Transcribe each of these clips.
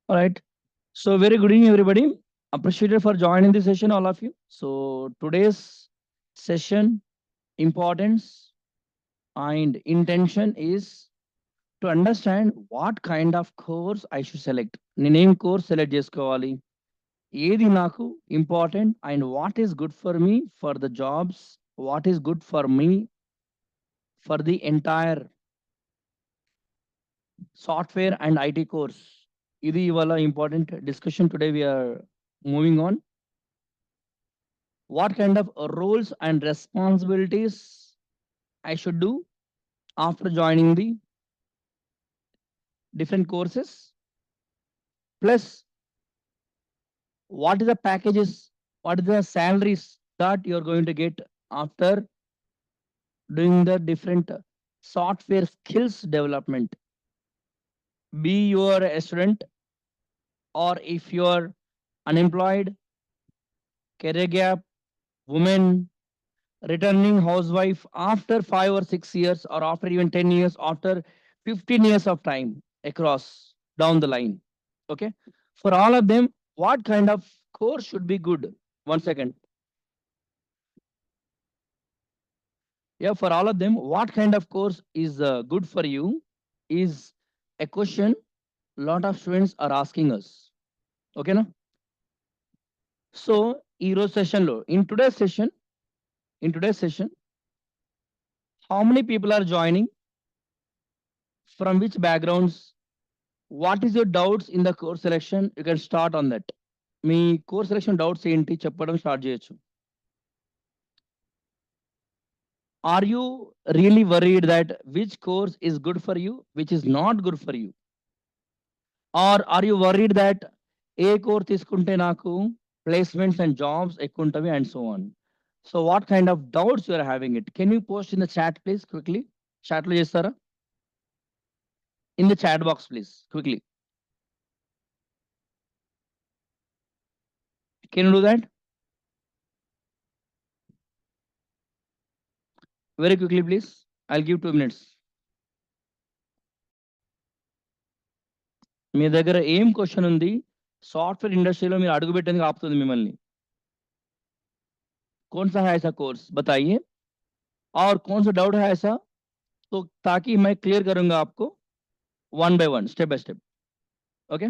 All right. So very good evening, everybody. Appreciated for joining the session, all of you. So today's session importance and intention is to understand what kind of course I should select. నేనేం course select చేసుకోవాలి, ఏది నాకు important and what is good for me for the jobs, what is good for me for the entire software and IT course. ఇది ఇవాళ important discussion. Today we're moving on what kind of roles and responsibilities I should do after joining the different courses, plus what is the packages, what is the salaries that you're going to get after doing the different software skills development. Be you are a student or if you're unemployed, career gap, woman, returning housewife after 5 or 6 years, or after even 10 years, after 15 years of time across down the line. Okay. For all of them, what kind of course should be good? One second. Yeah, for all of them, what kind of course is good for you is a question lot of students are asking us. Okay, no? So, in today's session, how many people are joining? From which backgrounds? What is your doubts in the course selection? You can start on that. మీ course selection doubts ఏంటి చెప్పడం start చేయొచ్చు. Are you really worried that which course is good for you, which is not good for you, are you worried that a course తీసుకుంటే నాకు placements and jobs ఎక్కువ ఉంటవి and so on. So what kind of doubts you're having it, can you post in the chat please quickly? చాట్లో చేస్తారా? In the chat box please quickly. Can you do that? Very quickly, please. I'll give 2 minutes. మీ దగ్గర ఏం question ఉంది software ఇండస్ట్రీలో మీరు అడుగుపెట్టేందుకు ఆపుతుంది మిమ్మల్ని? कौन सा है ऐसा कोर्स बताइए, और कौन सा डाउट है ऐसा, तो ताकि मैं क्लियर करूंगा आपको one by one, step by step. Okay.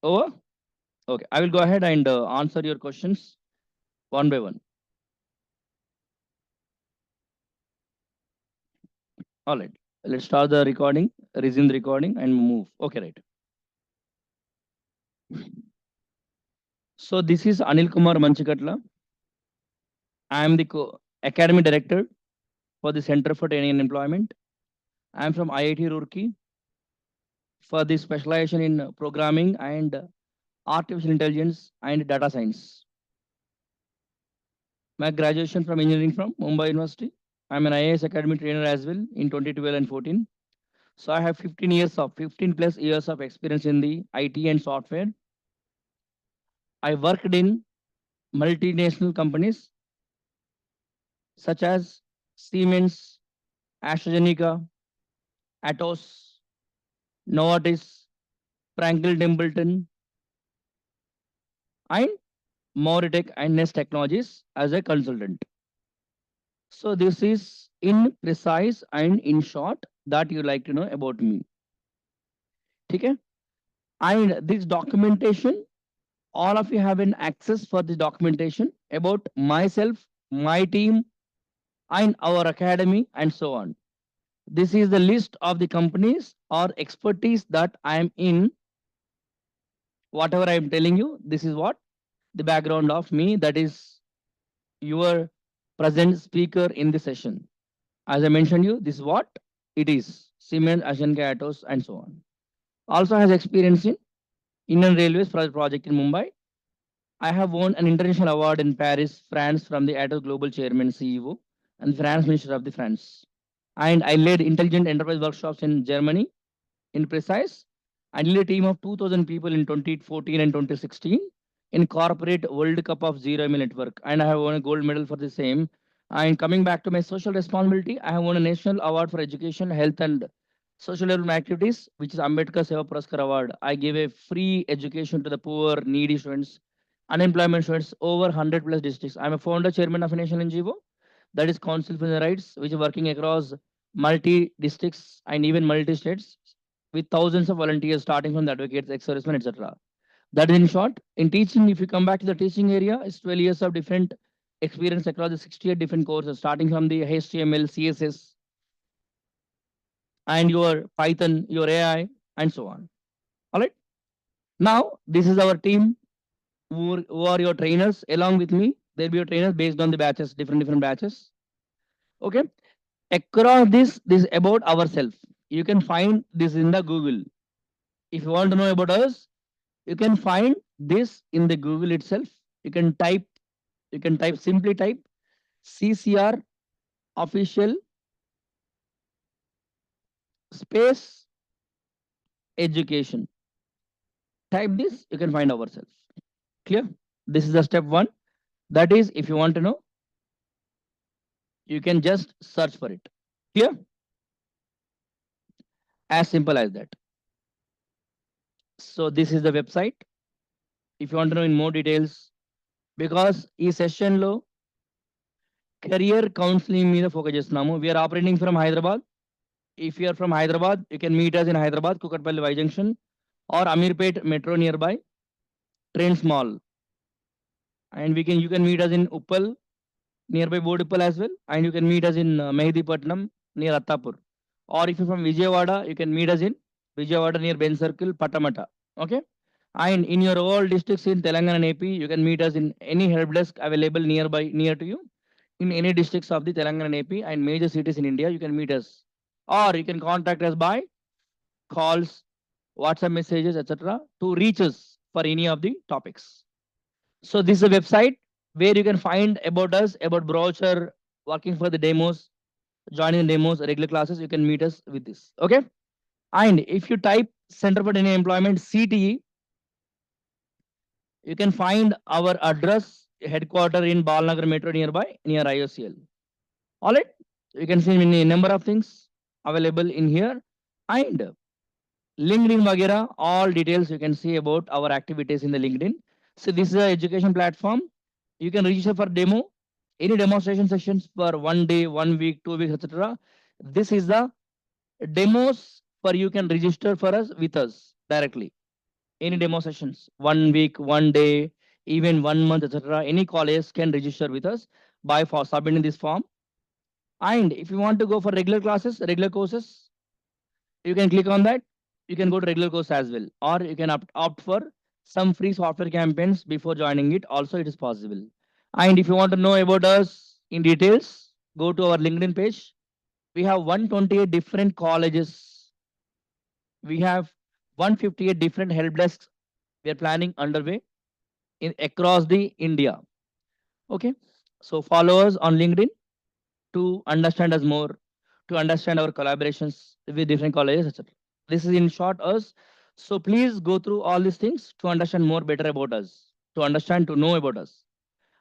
Over. Okay, I will go ahead and answer your questions one by one. All right, let's start the recording, resume the recording and move. Okay, right. So this is Anil Kumar Manchikatla. I am the academy director for the Center for Training and Employment. I am from IIT Roorkee for the specialization in programming and artificial intelligence and data science. My graduation from engineering from Mumbai University. I'm an IAS academy trainer as well in 2012 and 14. So I have 15 plus years of experience in the IT and software. I worked in multinational companies such as Siemens, AstraZeneca, Atos, Novartis, Franklin Templeton, and Mauritech and Nest Technologies as a consultant. So this is in precise and in short that you like to know about me. Okay? And this documentation, all of you have an access for the documentation about myself, my team, and our academy, and so on. This is the list of the companies or expertise that I am in. Whatever I am telling you, this is what the background of me, that is your present speaker in the session. As I mentioned you, this is what it is. Siemens, AstraZeneca, Atos, and so on. Also has experience in Indian Railways project in Mumbai. I have won an international award in Paris, France from the Atos Global Chairman CEO and Finance Minister of the France. And I led intelligent enterprise workshops in Germany in precise. I led a team of 2,000 people in 2014 and 2016 in corporate World Cup of Zero ML Network, and I have won a gold medal for the same. And coming back to my social responsibility, I have won a national award for education, health, and social development activities, which is Ambedkar Seva Puraskar Award. I give a free education to the poor, needy students, unemployment students over 100 plus districts. I'm a founder chairman of a national NGO, that is Council for the Rights, which is working across multi districts and even multi states with thousands of volunteers, starting from the advocates, ex-servicemen, etc. That is in short. In teaching, if you come back to the teaching area, it's 12 years of different experience across the 68 different courses, starting from the HTML, CSS, and your Python, your AI, and so on. All right. Now, this is our team who are your trainers along with me. There'll be your trainers based on the batches, different batches. Okay. Across this about ourselves. You can find this in the Google. If you want to know about us, you can find this in the Google itself. You can type, simply type CCR official space education. Type this, you can find ourselves. Clear? This is the step one. That is, if you want to know, you can just search for it. Clear? As simple as that. So this is the website. If you want to know in more details, because ఈ session లో career counselling మీద focus చేస్తున్నాము. We're operating from Hyderabad. If you are from Hyderabad, you can meet us in Hyderabad, Kukatpalli Y Junction, or Amirpet Metro nearby, Trains Mall. And you can meet us in Uppal, nearby Boduppal as well. And you can meet us in Mehdipatnam, near Attapur. Or if you're from Vijayawada, you can meet us in Vijayawada near Ben Circle, Patamata. Okay. And in your all districts in Telangana and AP, you can meet us in any help desk available near to you. In any districts of the Telangana and AP and major cities in India, you can meet us. Or you can contact us by calls, WhatsApp messages, etc. to reach us for any of the topics. So this is a website where you can find about us, about brochure, working for the demos, joining the demos, regular classes. You can meet us with this. Okay. And if you type Center for Denial Employment CTE, you can find our address, headquarter in Balnagar Metro nearby, near IOCL. All right. You can see many number of things available in here. And LinkedIn Vagera, all details you can see about our activities in the LinkedIn. So this is an education platform. You can register for demo, any demonstration sessions for 1 day, 1 week, 2 weeks, etc. This is the demos for you can register for us with us directly. Any demo sessions, 1 week, 1 day, even 1 month, etc. Any college can register with us by for submitting this form. And if you want to go for regular classes, regular courses, you can click on that. You can go to regular course as well, or you can opt for some free software campaigns before joining it. Also, it is possible. And if you want to know about us in details, go to our LinkedIn page. We have 128 different colleges. We have 158 different help desks. We are planning underway in across the India. Okay, so follow us on LinkedIn to understand us more, to understand our collaborations with different colleges, etc. This is in short us. So please go through all these things to understand more better about us, to understand, to know about us.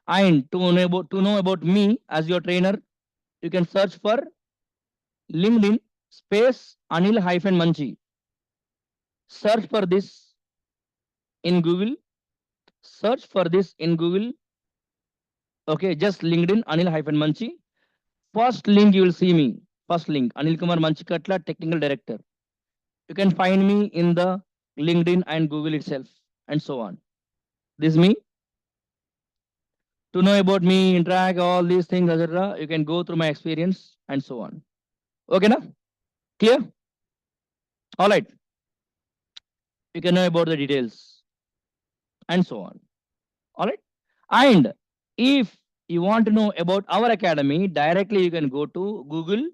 And to know about me as your trainer, you can search for LinkedIn space Anil-Manchi. Search for this in Google. Search for this in Google. Okay, just LinkedIn Anil-Manchi. First link you will see me. First link Anil Kumar Manchikatla, Technical Director. You can find me in the LinkedIn and Google itself, and so on. This is me. To know about me, interact, all these things, etc., you can go through my experience and so on. Okay, now clear? All right. You can know about the details and so on. All right. And if you want to know about our academy, directly you can go to Google,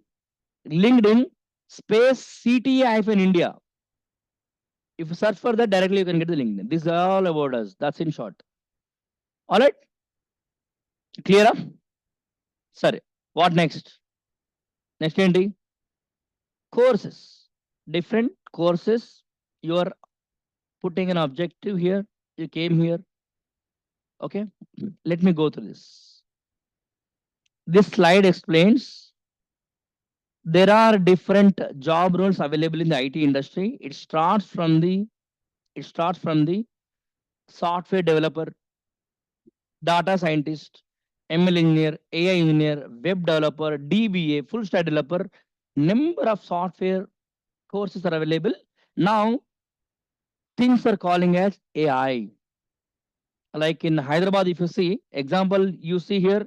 LinkedIn, space CTA-India. If you search for that, directly you can get the LinkedIn. This is all about us. That's in short. All right. Clear up? Sorry. What next? Next ఏంటి? Courses. Different courses. You are putting an objective here. You came here. Okay, let me go through this. This slide explains there are different job roles available in the IT industry. It starts from the software developer, data scientist, ML engineer, AI engineer, web developer, DBA, full stack developer. Number of software courses are available. Now things are calling as AI. Like in Hyderabad, if you see example, you see here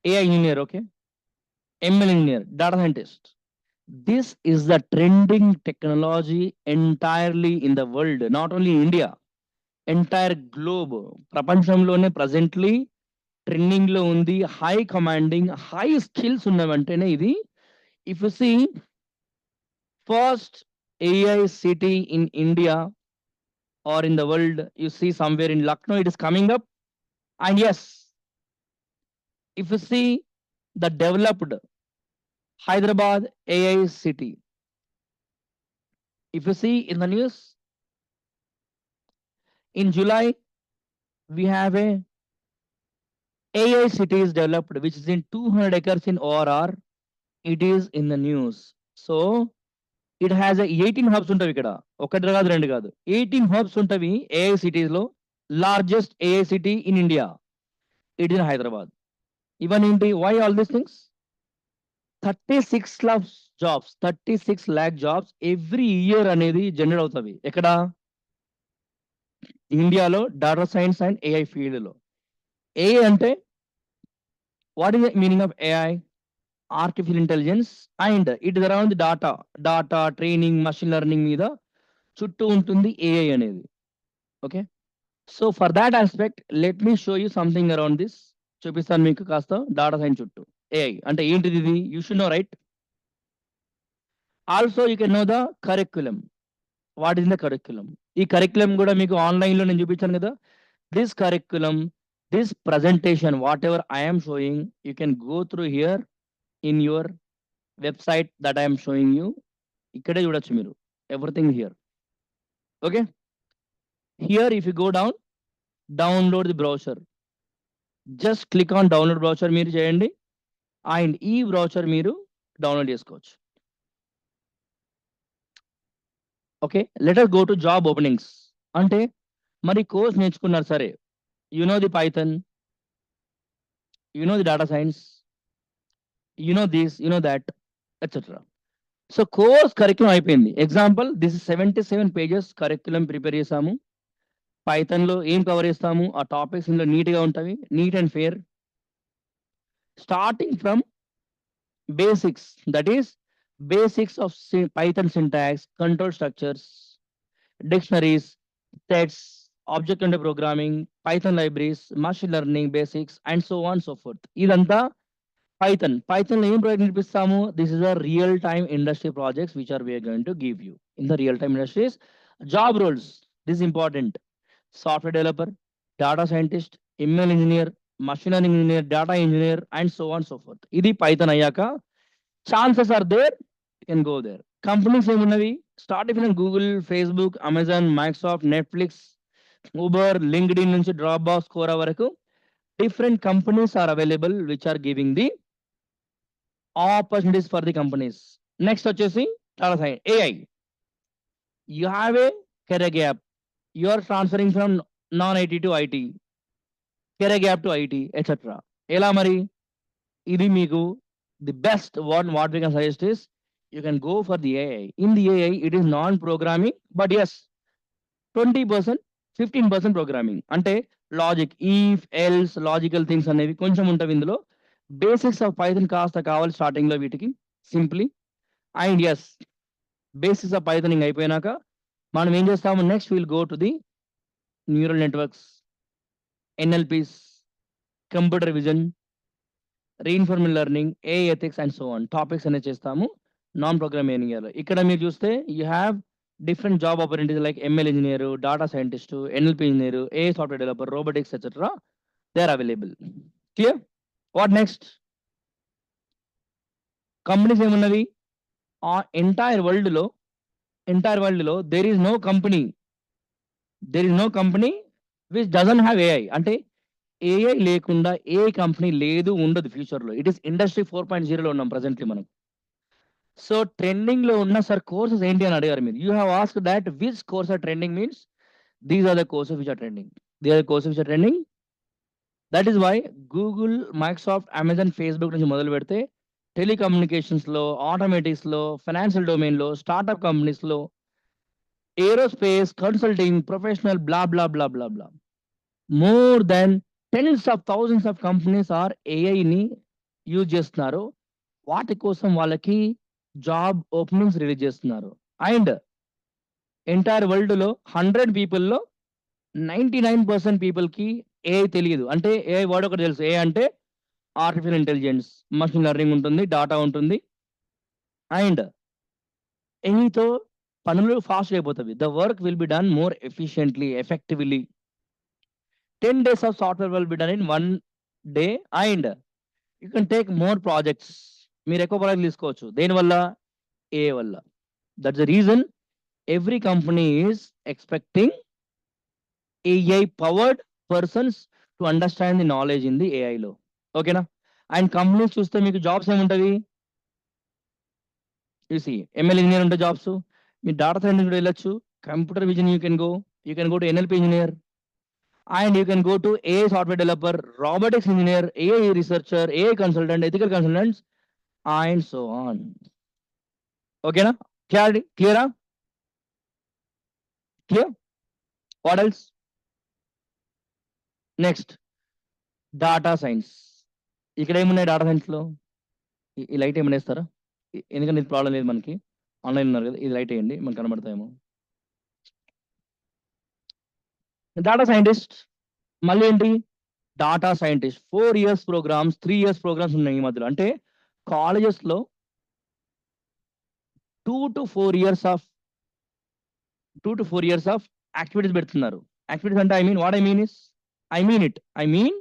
AI engineer, okay, ML engineer, data scientist. This is the trending technology entirely in the world, not only India, entire globe. ప్రపంచంలోనే presently trending లో ఉంది. High commanding high skills ఉన్నవంటేనే ఇది. If you see first AI city in India or in the world, you see somewhere in Lucknow it is coming up. And yes, if you see the developed Hyderabad AI city, if you see in the news in July, we have a AI city is developed which is in 200 acres in ORR. It is in the news. So it has 18 hubs ఉంటవి ఇక్కడ. ఒకటి కాదు, రెండు కాదు, 18 hubs ఉంటవి AI cities లో. Largest AI city in India, it is Hyderabad. ఇవన్నీ ఏంటి, why all these things? 36 lakhs jobs, 36 lakh jobs every year అనేది జనరేట్ అవుతుంది. ఎక్కడ? ఇండియాలో data science and AI field లో. ఏఐ అంటే what is the meaning of AI? Artificial intelligence, and it is around data training, machine learning మీద చుట్టూ ఉంటుంది AI అనేది. Okay, so for that aspect let me show you something around this. చూపిస్తాను మీకు కాస్త data science చుట్టూ. AI అంటే ఏంటిది ఇది? You should know, right? Also you can know the curriculum. What is the curriculum? ఈ కరిక్యులం కూడా మీకు ఆన్లైన్ లో నేను చూపించాను కదా. This curriculum, this presentation, what ever I'm showing, you can go through here in your website that I'm showing you. ఇక్కడే చూడొచ్చు మీరు everything here. Okay, here if you go down, download the brochure. Just click on download brochure మీరు చేయండి, and ఈ brochure మీరు download చేసుకోవచ్చు. Okay, let us go to job openings. అంటే మరి కోర్స్ నేర్చుకున్నారు సరే, you know the Python, you know the data science, you know this, you know that, etcetera. So course curriculum అయిపోయింది. Example, this is 77 pages curriculum prepare చేసాము. Python లో ఏం cover చేస్తాము, ఆ టాపిక్స్ ఇందులో నీట్ గా ఉంటాయి, neat and fair. Starting from basics, that is basics of Python syntax, control structures, dictionaries, sets, object oriented programming, Python libraries, machine learning basics, and so on so forth. ఇదంతా Python లో ఏం project నేర్పిస్తాము? This is a real time industry projects which are we are going to give you in the real time industries. Job roles, this is important: software developer, data scientist, ML engineer, machine learning engineer, data engineer, and so on so forth. ఇది Python అయ్యాక chances are there, you can go there. Companies ఏమున్నవి? Start అయిన Google, Facebook, Amazon, Microsoft, Netflix, Uber, LinkedIn నుంచి Dropbox, Quora వరకు different companies are available which are giving the opportunities for the companies. Next వచ్చేసి చాలా సైన్ AI. You have a career gap, you are transferring from non IT to IT, career gap to IT, etcetera. ఎలా మరి? ఇది మీకు the best what we can suggest is you can go for the AI. In the AI, it is non-programming, but yes, 20%, 15% programming. అంటే logic, if, else, logical things అనేవి కొంచెం ఉంటాయి ఇందులో. Basics of Python కాస్త కావాలి స్టార్టింగ్ లో వీటికి simply. And yes, basics of Python అయిపోయినాక మనం ఏం చేస్తాము? Next will go to the neural networks, NLPs, computer vision, reinforcement learning, AI ethics, and so on topics అనేది చేస్తాము నాన్ ప్రోగ్రామింగ్ ఏరియాలో. ఇక్కడ మీరు చూస్తే you have different job opportunities like ML engineer, data scientist, NLP engineer, AI software developer, robotics, etcetera. They are available. Clear? What next? Companies ఏమున్నవి? ఆ entire world లో there is no company which doesn't have AI. అంటే AI లేకుండా ఏ company లేదు, ఉండదు ఫ్యూచర్‌లో. It is industry 4.0లో ఉన్నాం ప్రెజెంట్‌లీ మనం. సో, ట్రెండింగ్‌లో ఉన్న సార్ కోర్సెస్ ఏంటి అని అడిగారు మీరు. You have asked that which course are trending means these are the courses which are trending. They are the courses which are trending. That is why Google, Microsoft, Amazon, Facebook నుంచి మొదలుపెడితే టెలికమ్యూనికేషన్స్‌లో, ఆటోమేటిక్స్‌లో, financial డొమైన్‌లో, startup కంపెనీస్‌లో, aerospace, consulting, professional blah, blah, blah, blah, blah. More than tens of thousands of companies are ఏఐని use చేస్తున్నారు. వాటి కోసం వాళ్ళకి జాబ్ ఓపెనింగ్స్ రిలీజ్ చేస్తున్నారు. అండ్ ఎంటైర్ వరల్డ్‌లో 100 పీపుల్‌లో 99% పీపుల్‌కి ఏఐ తెలీదు. అంటే ఏఐ వర్డ్ ఒకటి తెలుసు. ఏఐ అంటే ఆర్టిఫిషియల్ ఇంటెలిజెన్స్, మెషిన్ లెర్నింగ్ ఉంటుంది, డాటా ఉంటుంది. అండ్ ఏఐతో పనులు ఫాస్ట్‌గా అయిపోతవి. The work will be done more efficiently, effectively. 10 days of software will be done in 1 day and you can take more projects. మీరు ఎక్కువ ప్రాజెక్ట్‌లు తీసుకోవచ్చు. దేనివల్ల? ఏఐ వల్ల. That's the reason every company is expecting AI powered persons to understand the knowledge in the ఏఐలో. ఓకేనా? And companies చూస్తే మీకు జాబ్స్ ఏముంటది? యూ సీ ఎంఎల్ ఇంజినియర్ ఉంటే జాబ్స్. మీరు డాటా సైన్స్ కూడా వెళ్ళొచ్చు. Computer vision you can go. You can go to NLP engineer and you can go to AI software developer, robotics engineer, AI researcher, AI consultant, ethical consultants and so on. ఓకేనా? క్లియరా? Clear? What else? Next data science. ఇక్కడ ఏమున్నాయి data సైన్స్‌లో? ఈ light ఏమైనా ఏస్తారా? ఎందుకంటే ఇది ప్రాబ్లమ్ లేదు మనకి. ఆన్‌లైన్ ఉన్నారు కదా! ఇది లైట్ ఎయండి. మనకు కనబడతాయేమో. డాటా సైంటిస్ట్ మళ్ళీ ఏంటి? Data scientist 4 years programs, 3 years programs ఉన్నాయి ఈ మధ్యలో. అంటే కాలేజెస్‌లో 2-4 years of 2-4 years of activities పెడుతున్నారు. యాక్టివిటీస్ అంటే I mean what I mean is I mean it. I mean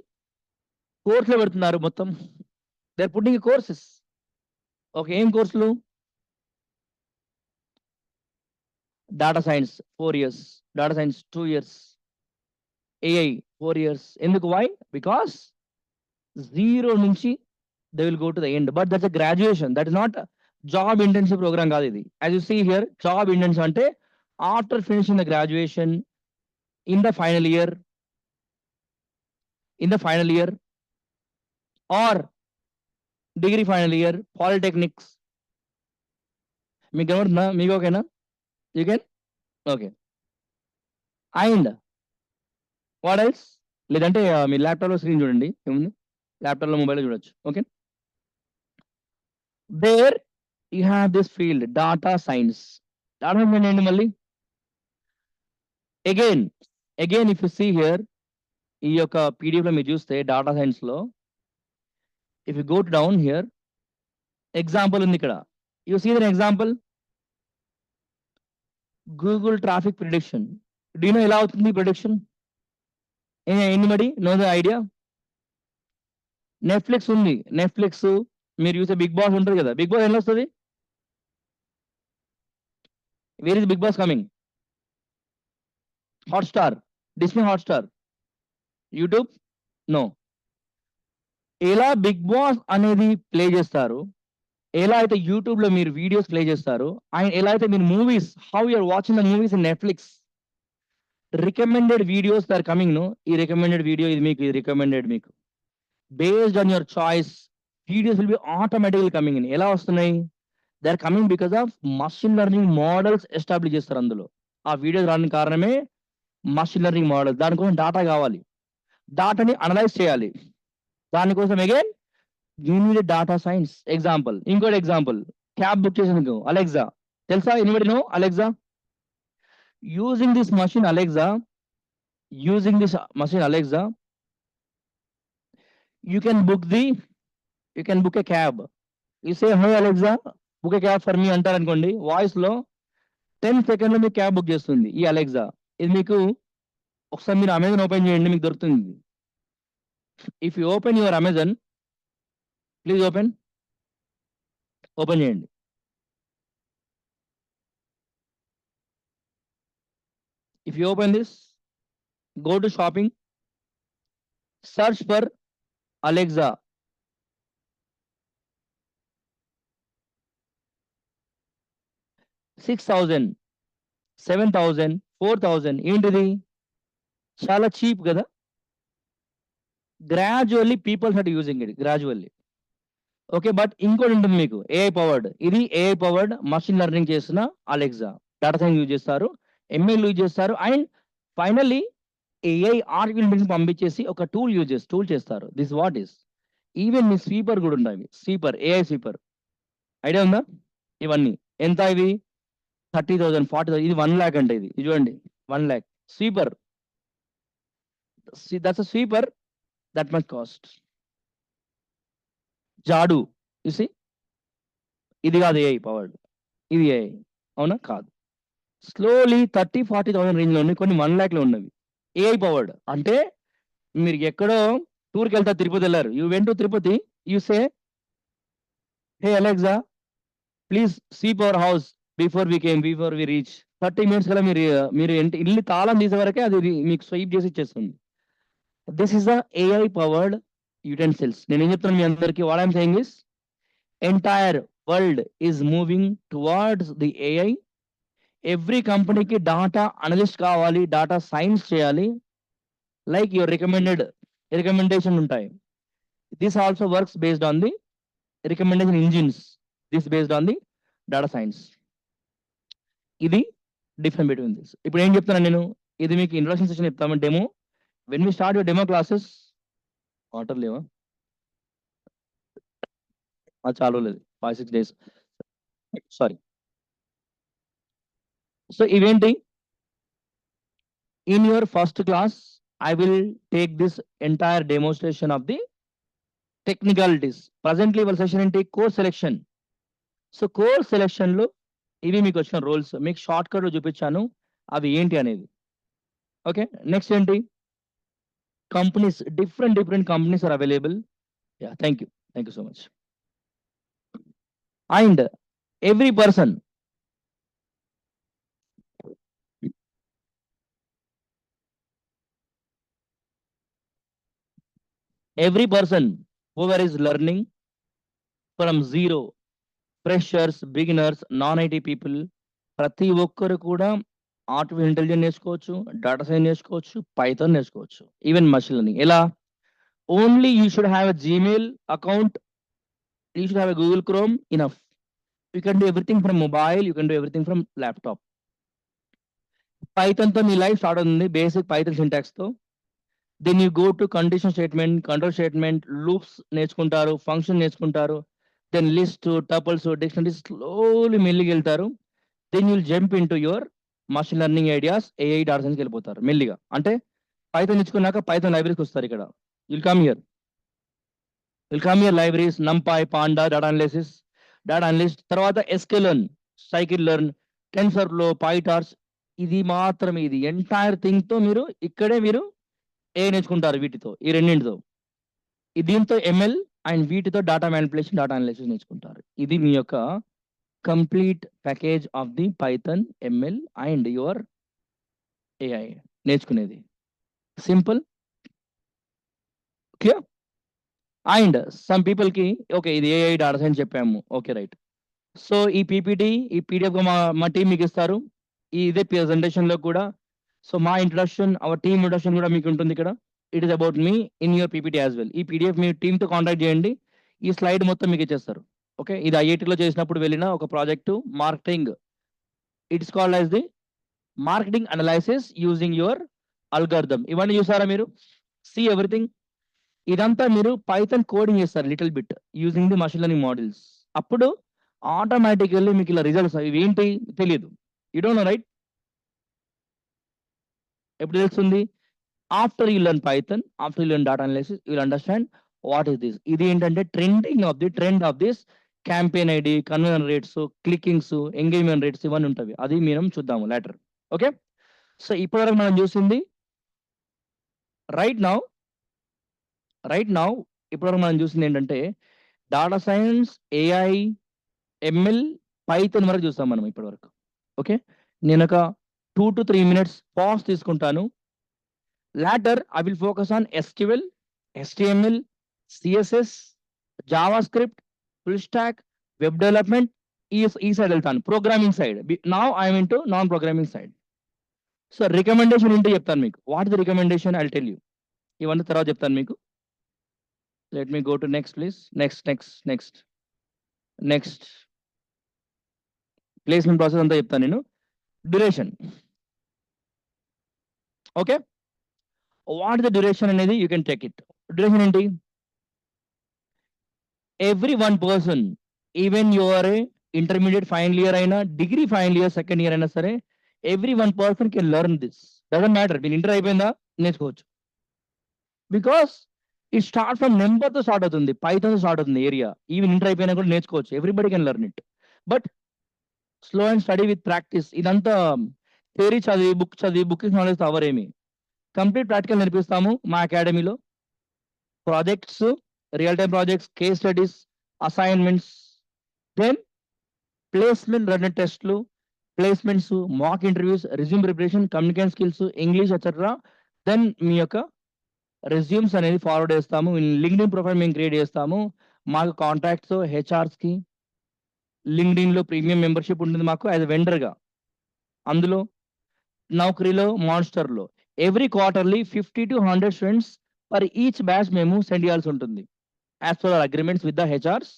కోర్స్‌లో పెడుతున్నారు మొత్తం. They are putting courses. Okay. ఏం కోర్సులు? Data science 4 years, data science 2 years, AI 4 years. ఎందుకు? వై? బికాస్ 0 నుంచి they will go to the end. But that's a graduation. That is not job internship program కాదు ఇది. As you see here job internship అంటే after finishing the graduation in the final year, in the final year or degree final year, polytechnics. మీకు కనబడుతుందా? మీకు ఓకేనా? You can? Okay. And what else? లేదంటే మీ ల్యాప్‌టాప్‌లో స్క్రీన్ చూడండి. ఏముంది? ల్యాప్‌టాప్‌లో, మొబైల్‌లో చూడొచ్చు. Okay. There you have this field data science. Data science అంటే ఏంటి మళ్ళీ? Again, again if you see here ఈ యొక్క పీడీఎఫ్‌లో మీరు చూస్తే డాటా సైన్స్‌లో if you go down here example ఉంది ఇక్కడ. You see then example Google traffic prediction. Do you know ఎలా అవుతుంది prediction? Anybody know the idea? Netflix ఉంది. నెట్‌ఫ్లిక్స్ మీరు చూసే 'బిగ్ బాస్' ఉంటది కదా! 'బిగ్ బాస్' ఎట్లా వస్తది? Where is 'Bigg Boss' coming? Hotstar, Disney Hotstar, YouTube? No. ఎలా 'బిగ్ బాస్' అనేది ప్లే చేస్తారు, ఎలా అయితే యూట్యూబ్‌లో మీరు వీడియోస్ ప్లే చేస్తారో, అండ్ ఎలా అయితే మీరు movies how you are watching the movies in Netflix recommended videos are coming no. ఈ రికమెండెడ్ వీడియో ఇది మీకు, ఇది రికమెండెడ్ మీకు. Based on your choice videos will be automatically coming in. ఎలా వస్తున్నాయి? They are coming because of machine learning models establish చేస్తారు అందులో. ఆ వీడియోస్ రావడానికి కారణమే మషిన్ లెర్నింగ్ మోడల్. దానికోసం డాటా కావాలి. డాటాని అనలైజ్ చేయాలి. దానికోసం again you need data science. Example, ఇంకోటి ఎగ్జాంపుల్, క్యాబ్ బుక్ చేసేందుకు అలెక్సా. తెలుసా? Anybody know Alexa? Using this machine Alexa, using this machine Alexa, you can book the you can book a cab. You say, "Hey Alexa, book a cab for me" అంటారనుకోండి. వాయిస్‌లో 10 సెకండ్‌లో మీకు cab book చేస్తుంది ఈ Alexa. ఇది మీకు ఒకసారి మీరు Amazon open చేయండి మీకు దొరుకుతుంది ఇది. If you open your Amazon, please open. Open చేయండి. If you open this, go to shopping. Search for Alexa. 6,000, 7,000, 4,000 ఏంటిది? చాలా చీప్ కదా. Gradually people start using it gradually. Okay, but ఇంకోటి ఉంటుంది మీకు ఏఐ పవర్డ్. ఇది ఏఐ పవర్డ్ మషిన్ లెర్నింగ్ చేసిన Alexa. Data science use చేస్తారు, ఎంఎల్ యూజ్ చేస్తారు, and finally AI artificial intelligence పంపించేసి ఒక టూల్ చేస్తారు. This what is. Even me sweeper కూడా ఉన్నాయి. స్వీపర్, ఏఐ స్వీపర్ ఐడియా ఉందా? ఇవన్నీ ఎంత? ఇవి 30,000, 40,000. ఇది 1 lakh అంటే ఇది చూడండి, 1 lakh sweeper. That's a sweeper, that much cost. జాడు చూసి, ఇది కాదు ఏఐ పవర్డ్, ఇది ఏఐ అవునా? కాదు. స్లోలీ 30,000-40,000 రేంజ్ లో ఉన్నాయి, కొన్ని 1 lakh లో ఉన్నవి ఏఐ పవర్డ్. అంటే మీరు ఎక్కడో టూర్కి వెళ్తారు, తిరుపతి వెళ్ళారు, you went to Tirupati, you say hey Alexa please sweep our house before we reach. 30 minutes కల్లా మీరు ఇల్లు తాళం తీసే వరకే అది మీకు స్వైప్ చేసి ఇచ్చేస్తుంది. This is the AI powered utensils. నేను ఏం చెప్తాను మీ అందరికీ, what I'm saying is entire world is moving towards the AI. Every కంపెనీకి డాటా అనలిస్ట్ కావాలి, డాటా సైన్స్ చేయాలి, లైక్ యువర్ రికమెండేషన్ ఉంటాయి. This also works based on the recommendation engines. This based on the data science. ఇది different between this. ఇప్పుడు ఏం చెప్తున్నాను నేను, ఇది మీకు ఇంట్రొడక్షన్ సెషన్ చెప్తాము, demo. When we start your demo classes, water లేవా? చాలు లేదు, 5-6 days, సారీ. సో ఇవేంటి, in your first class I will take this entire demonstration of the technicalities. Presently our session ఏంటి, course selection. So course selection లో ఇవి మీకు వచ్చిన roles, మీకు షార్ట్ కట్ లో చూపించాను అవి ఏంటి అనేది. ఓకే, నెక్స్ట్ ఏంటి, companies, different companies are available. Yeah, thank you so much. And every person, whoever is learning from zero, freshers, beginners, non IT people, ప్రతి ఒక్కరు కూడా ఆర్టిఫిషియల్ ఇంటెలిజెన్స్ నేర్చుకోవచ్చు, డేటా సైన్స్ నేర్చుకోవచ్చు, పైథాన్ నేర్చుకోవచ్చు, ఈవెన్ మషిన్ లెర్నింగ్. ఎలా? Only you should have a Gmail account, you should have a Google Chrome, enough. You can do everything from mobile, you can do everything from laptop. Python తో మీ life start అవుతుంది, basic Python syntax తో. Then you go to condition statement, control statement, loops నేర్చుకుంటారు, function నేర్చుకుంటారు, then list, tuples, dictionaries, slowly మెల్లిగా వెళ్తారు. Then you'll jump into your machine learning ideas, AI data సైన్స్కి వెళ్ళిపోతారు మెల్లిగా. అంటే పైథాన్ నేర్చుకున్నాక పైథాన్ లైబ్రరీకి వస్తారు. ఇక్కడ will come here libraries, నంపై, panda, data analyst, తర్వాత ఎస్క్యూఎల్, సైకిల్ లెర్న్, టెన్సర్ఫ్లో, పైటార్చ్. ఇది మాత్రమే, ఇది ఎంటైర్ థింగ్ తో మీరు ఇక్కడే మీరు ఏఐ నేర్చుకుంటారు వీటితో, ఈ రెండింటితో. దీంతో ఎంఎల్ అండ్ వీటితో డేటా మ్యానిపులేషన్, డేటా అనలిసిస్ నేర్చుకుంటారు. ఇది మీ యొక్క complete package of the Python, ML and your AI నేర్చుకునేది. Simple, clear. And some people కి ఓకే ఇది ఏఐ డేటా సైన్స్ చెప్పాము, ఓకే రైట్. సో ఈ పీపీటీ, ఈ పీడిఎఫ్ మా టీం మీకు ఇస్తారు, ఇదే ప్రెజెంటేషన్ లో కూడా. సో మా ఇంట్రడక్షన్, అవర్ టీమ్ ఇంట్రడక్షన్ కూడా మీకు ఉంటుంది ఇక్కడ. It is about me in your PPT as well. ఈ పీడిఎఫ్ మీ టీమ్ తో కాంటాక్ట్ చేయండి, ఈ స్లైడ్ మొత్తం మీకు ఇచ్చేస్తారు. ఓకే, ఇది ఐఐటీలో చేసినప్పుడు వెళ్ళిన ఒక project, marketing. It's called as the marketing analysis using your algorithm. ఇవన్నీ చూసారా మీరు? C everything. ఇదంతా మీరు పైథాన్ కోడింగ్ చేస్తారు little bit using the machine learning models. అప్పుడు ఆటోమేటికల్లీ మీకు ఇలా రిజల్ట్స్ ఇవి ఏంటి తెలియదు, యూ డోంట్ నో రైట్. ఎప్పుడు తెలుస్తుంది? After you learn Python, after you learn data analysis, you will understand what is this. ఇది ఏంటంటే trend of this campaign ID, conversion rates, clickings, engagement rates, ఇవన్నీ ఉంటుంది. అది మనం చూద్దాము లేటర్. ఓకే, సో ఇప్పటివరకు మనం చూసింది రైట్ నౌ ఇప్పటివరకు మనం చూసింది ఏంటంటే data science, AI, ML, Python వరకు చూస్తాం మనం ఇప్పటివరకు. ఓకే, నేను ఒక 2 to 3 minutes పాజ్ తీసుకుంటాను. Later I will focus on SQL HTML, CSS, JavaScript, full stack, web development, ఈ సైడ్ వెళ్తాను, programming side. Now I'm into non programming side. So recommendation ఏంటో చెప్తాను మీకు. What is the recommendation I tell you. ఇవన్నీ తర్వాత చెప్తాను మీకు. Let me go to next please. Next placement process అంతా చెప్తాను నేను. Duration. Okay, what the duration అనేది you can check it. Duration ఏంటి? Every one person, even your intermediate final year అయినా, degree final year second year అయినా సరే, every one person can learn this. Doesn't matter మీరు inter అయిపోయిందా నేర్చుకోవచ్చు. Because ఈ start from నెంబర్తో స్టార్ట్ అవుతుంది, పైథాన్తో స్టార్ట్ అవుతుంది ఏరియా. ఈవెన్ ఇంటర్ అయిపోయినా కూడా నేర్చుకోవచ్చు. Everybody can learn it. But slow and study with practice. ఇదంతా థియరీ చదివి బుక్ నాలెడ్జ్ అవరేమి. కంప్లీట్ ప్రాక్టికల్ నేర్పిస్తాము మా అకాడమీలో. Projects, real time projects, case studies, assignments, then placement run టెస్ట్లు, placements, mock interviews, resume preparation, communication skills, English etcetera. Then మీ యొక్క resumes అనేది ఫార్వర్డ్ చేస్తాము. లింక్డ్ఇన్ ప్రొఫైల్ మేము క్రియేట్ చేస్తాము. మాకు కాంటాక్ట్స్ హెచ్ఆర్స్కి లింక్డ్ఇన్లో ప్రీమియం మెంబర్షిప్ ఉంటుంది మాకు యాజ్ ఎ వెండర్గా. అందులో నౌకరీలో, మాన్స్టర్లో every quarterly 50 to 100 students per each batch మేము సెండ్ చేయాల్సి ఉంటుంది, as per our agreements with the HRs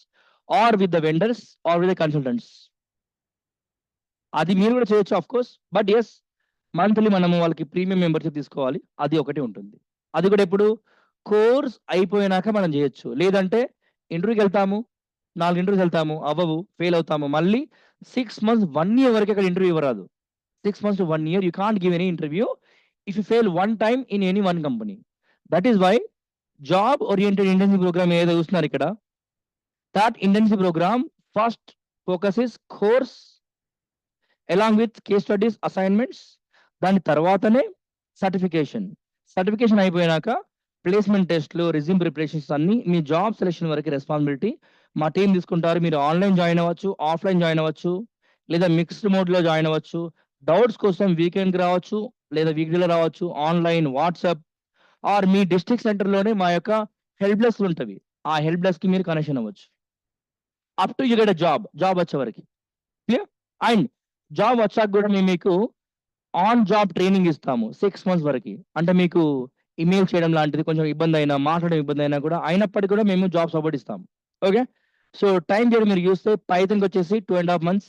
or with the vendors or with the consultants. అది మీరు కూడా చేయొచ్చు of course. But yes, monthly మనము వాళ్ళకి ప్రీమియం మెంబర్షిప్ తీసుకోవాలి. అది ఒకటి ఉంటుంది. అది కూడా ఎప్పుడు కోర్స్ అయిపోయినాక మనం చేయొచ్చు. లేదంటే ఇంటర్వ్యూకి వెళ్తాము, 4 ఇంటర్వ్యూకి వెళ్తాము, అవ్వవు, ఫెయిల్ అవుతాము, మళ్ళీ 6 months 1 year వరకు అక్కడ interview ఇవ్వరాదు. 6 months to 1 year you can't give any interview if you fail one time in any one company. That is why job oriented internship program ఏదో చూస్తున్నారు ఇక్కడ, that internship program first focus is course along with case studies, assignments. దాని తర్వాతనే certification అయిపోయినాక placement టెస్ట్లు, resume preparations అన్ని మీ job selection వరకు responsibility మా టీం తీసుకుంటారు. మీరు ఆన్లైన్ జాయిన్ అవ్వచ్చు, ఆఫ్లైన్ జాయిన్ అవ్వచ్చు, లేదా మిక్స్డ్ మోడ్లో జాయిన్ అవ్వచ్చు. డౌట్స్ కోసం వీకెండ్కి రావచ్చు, లేదా వీక్డేలో రావచ్చు. ఆన్లైన్, వాట్సాప్ ఆర్ మీ డిస్ట్రిక్ట్ సెంటర్లోనే మా యొక్క హెల్ప్ డెస్క్లు ఉంటుంది. ఆ హెల్ప్ డెస్క్కి మీరు కనెక్షన్ అవ్వచ్చు up to you get a job వచ్చే వరకు. క్లియర్? అండ్ జాబ్ వచ్చాక కూడా మేము మీకు ఆన్ జాబ్ ట్రైనింగ్ ఇస్తాము 6 months వరకు. అంటే మీకు ఇమెయిల్ చేయడం లాంటిది కొంచెం ఇబ్బంది అయినా, మాట్లాడడం ఇబ్బంది అయినా కూడా, అయినప్పటికీ కూడా మేము జాబ్ సపోర్ట్ ఇస్తాము. ఓకే, సో టైం పీరియడ్ మీరు చూస్తే పైథాన్కి వచ్చేసి 2.5 months,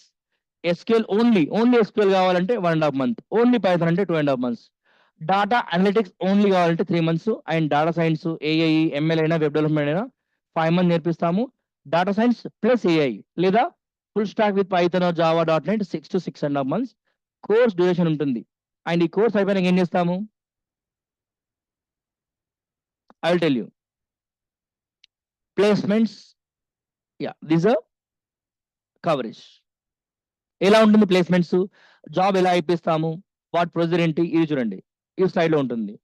ఎస్క్యూఎల్ ఓన్లీ ఎస్క్యూఎల్ కావాలంటే 1.5 months, ఓన్లీ పైథాన్ అంటే 2.5 months, డాటా అనలిటిక్స్ ఓన్లీ కావాలంటే 3 months, and data science, AI, ML అయినా, వెబ్ డెవలప్మెంట్ అయినా 5 months నేర్పిస్తాము. డేటా సైన్స్ ప్లస్ ఏఐ లేదా full stack with Python or Java .NET 6 to 6.5 months course duration ఉంటుంది. And ఈ course అయిపోయినాక ఏం చేస్తాము? I will tell you. Placements, this coverage. ఎలా ఉంటుంది ప్లేస్మెంట్స్, జాబ్ ఎలా ఇప్పిస్తాము, వాట్ ప్రొసీజర్ ఏంటి, ఇది చూడండి. ఈ స్లైడ్లో ఉంటుంది.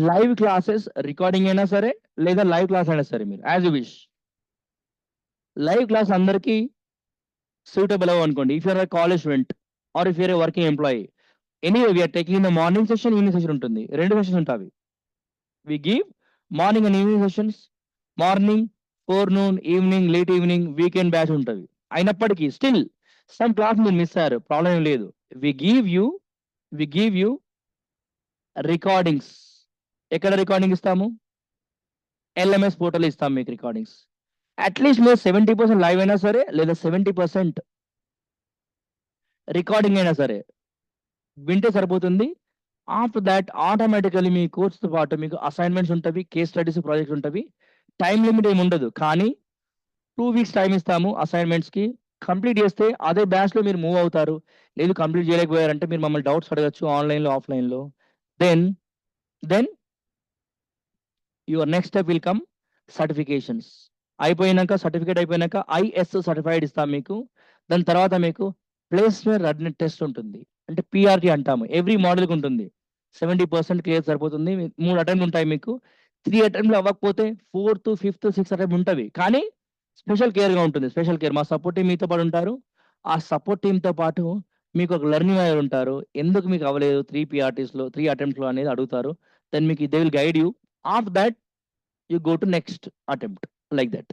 లైవ్ క్లాసెస్, రికార్డింగ్ అయినా సరే లేదా లైవ్ క్లాస్ అయినా సరే, మీరు as you wish. Live class అందరికీ సూటబుల్ అనుకోండి. If you're college student or if you're a working employee, anyway we're taking in the morning session, evening session ఉంటుంది. 2 సెషన్స్ ఉంటాయి. We give morning and evening sessions. Morning, forenoon, evening, late evening, weekend batch ఉంటుంది. అయినప్పటికీ still some class మీరు miss అయ్యారు, problem ఏం లేదు. We give you recordings. ఎక్కడ recording ఇస్తాము? ఎల్ఎంఎస్ పోర్టల్ ఇస్తాం మీకు రికార్డింగ్స్. అట్లీస్ట్ మీరు 70% లైవ్ అయినా సరే, లేదా 70% రికార్డింగ్ అయినా సరే వింటే సరిపోతుంది. ఆఫ్టర్ దాట్ ఆటోమేటికలీ మీ కోర్స్తో పాటు మీకు అసైన్మెంట్స్ ఉంటుంది, కేస్ స్టడీస్, ప్రాజెక్ట్స్ ఉంటుంది. టైం లిమిట్ ఏమి ఉండదు, కానీ 2 weeks టైం ఇస్తాము అసైన్మెంట్స్కి. కంప్లీట్ చేస్తే అదే బ్యాచ్లో మీరు మూవ్ అవుతారు. లేదు కంప్లీట్ చేయలేకపోయారంటే మీరు మమ్మల్ని డౌట్స్ అడగచ్చు ఆన్లైన్లో, ఆఫ్లైన్లో. Then your next step will come certifications. అయిపోయినాక, సర్టిఫికేట్ అయిపోయినాక ఐఎస్ సర్టిఫైడ్ ఇస్తాం మీకు. దాని తర్వాత మీకు ప్లేస్మెంట్ రన్ టెస్ట్ ఉంటుంది, అంటే పిఆర్టీ అంటాము. ఎవ్రీ మోడల్కి ఉంటుంది. 70% క్లియర్ సరిపోతుంది. 3 అటెంప్ట్ ఉంటాయి మీకు. 3 అటెంప్ట్లు అవ్వకపోతే 4th, 5th, 6th అటెంప్ట్ ఉంటుంది. కానీ స్పెషల్ కేర్గా ఉంటుంది. స్పెషల్ కేర్ మా సపోర్ట్ టీం మీతో పాటు ఉంటారు. ఆ సపోర్ట్ టీంతో పాటు మీకు ఒక లెర్నింగ్ మేనేజర్ ఉంటారు. ఎందుకు మీకు అవ్వలేదు 3 PRTస్లో 3 అటెంప్ట్స్లో అనేది అడుగుతారు. దెన్ మీకు they will guide you. After that you go to next attempt, like that.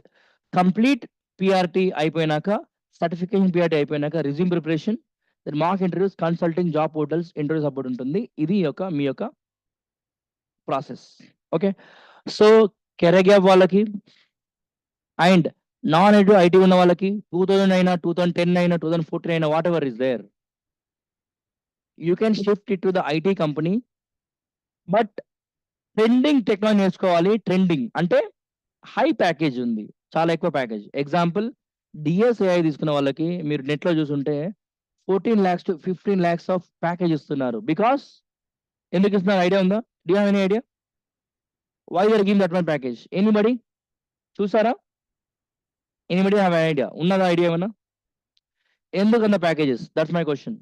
Complete PRT అయిపోయినాక, సర్టిఫికేషన్ PRT అయిపోయినాక resume preparation, then mock interviews, consulting, job portals, interview support ఉంటుంది. ఇది మీ యొక్క process. Okay. So career gap వాళ్ళకి and non IT IT ఉన్న వాళ్ళకి 2000 అయినా 2010 అయినా 2014 అయినా whatever is there, you can shift it to the IT company. But trending technology నేర్చుకోవాలి. ట్రెండింగ్ అంటే హై ప్యాకేజ్ ఉంది, చాలా ఎక్కువ ప్యాకేజ్. ఎగ్జాంపుల్ డిఎస్ఏఐ తీసుకున్న వాళ్ళకి మీరు నెట్లో చూసుంటే 14 lakhs to 15 lakhs of package ఇస్తున్నారు. బికాస్ ఎందుకు ఇస్తున్నారు ఐడియా ఉందా? Do have any idea why they are giving that much package? Anybody చూసారా? Anybody have idea? ఉన్నదా ఐడియా ఏమన్నా? ఎందుకన్న packages? That's my question.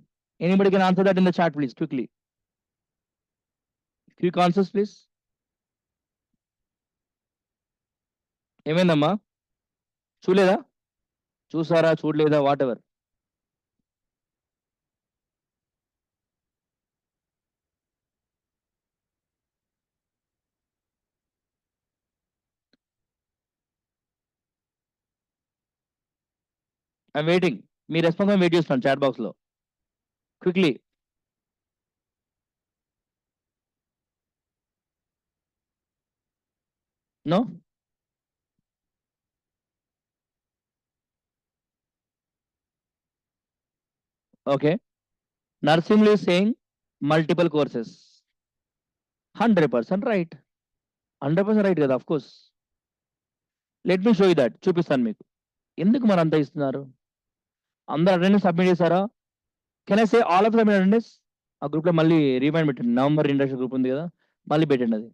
Anybody can answer that in the chat please, quickly. Quick answers please. ఏమైందమ్మా? చూడలేదా? చూసారా? చూడలేదా? Whatever. I'm waiting. మీ response wait చేస్తున్నాను చాట్ బాక్స్ లో. Quickly. No? Okay. Narsimli is saying multiple courses. 100% right. 100% right కదా, of course. Let me show you that. చూపిస్తాను మీకు ఎందుకు మరి అంత ఇస్తున్నారు. అందరు అటెండెన్స్ సబ్మిట్ చేశారా? Can I say all of submit attendance? ఆ గ్రూప్ లో మళ్ళీ రీమైండ్ పెట్టండి. నవంబర్ ఇండస్ట్రీ గ్రూప్ ఉంది కదా, మళ్ళీ పెట్టండి అది.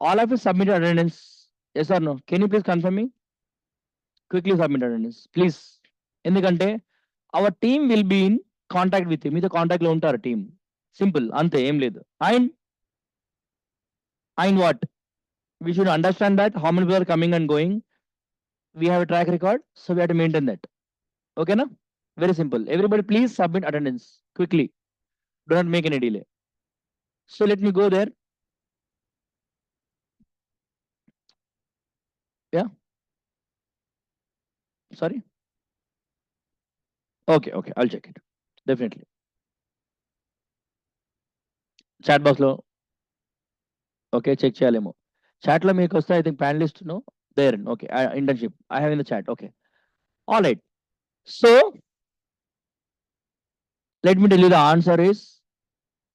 All of submit attendance? Yes or no? Can you please confirm me? Quickly submit attendance please. ఎందుకంటే our team will be in contact with you. మీతో కాంటాక్ట్ లో ఉంటారు టీమ్. సింపుల్, అంతే, ఏం లేదు. And what we should understand that how many people are coming and going. We have a track record, so we have to maintain that. Okay, na? Very simple. Everybody, please submit attendance quickly. Do not make any delay. So let me go there. Yeah. Sorry. Okay. I'll check it. Definitely. Chat box lo. Okay, check cheyalemo. Chat lo meeku vaste, I think panelist no there. Okay, internship I have in the chat. Okay. All right. So let me tell you the answer is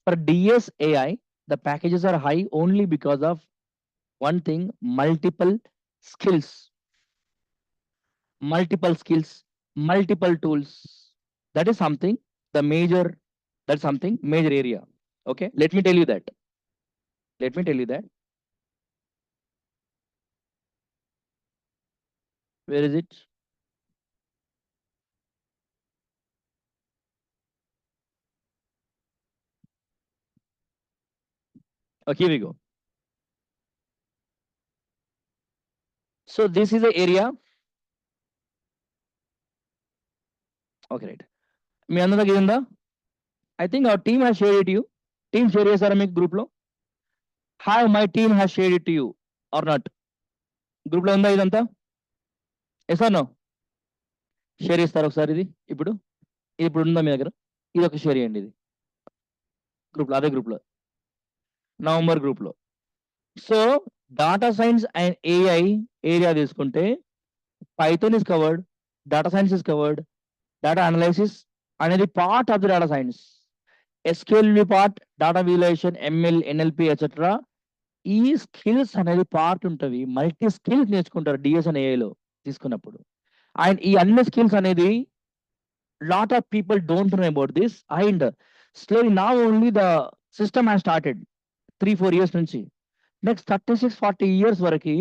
for DSAI the packages are high only because of one thing: multiple skills, multiple tools. That is something the major, that's something major area. Okay, let me tell you that. Where is it? Okay, here we go. So this is the area. Okay, right. మీ అందరికి ఇది ఉందా? I think our team has shared it to you. Team share చేశారా మీకు group లో? Have my team has shared it to you or not? Group లో ఉందా ఇదంతా? Yes or no? Share చేస్తారు ఒకసారి ఇది. ఇప్పుడు ఉందా మీ దగ్గర? ఇది ఒక షేర్ చేయండి. ఇది గ్రూప్ లో, అదే గ్రూప్ లో, నవంబర్ గ్రూప్ లో. So data science and AI area తీసుకుంటే Python is covered, data science is covered, data analysis అనేది part of the data science, SQL part, data visualization, ML, NLP etcetera. ఈ skills అనేది part ఉంటుంది. Multi skills నేర్చుకుంటారు DS and ఏఐలో తీసుకున్నప్పుడు. అండ్ ఈ అన్ని స్కిల్స్ అనేది lot of people don't know about this. And slowly now only the system has started 3-4 years నుంచి. Next 36-40 years వరకు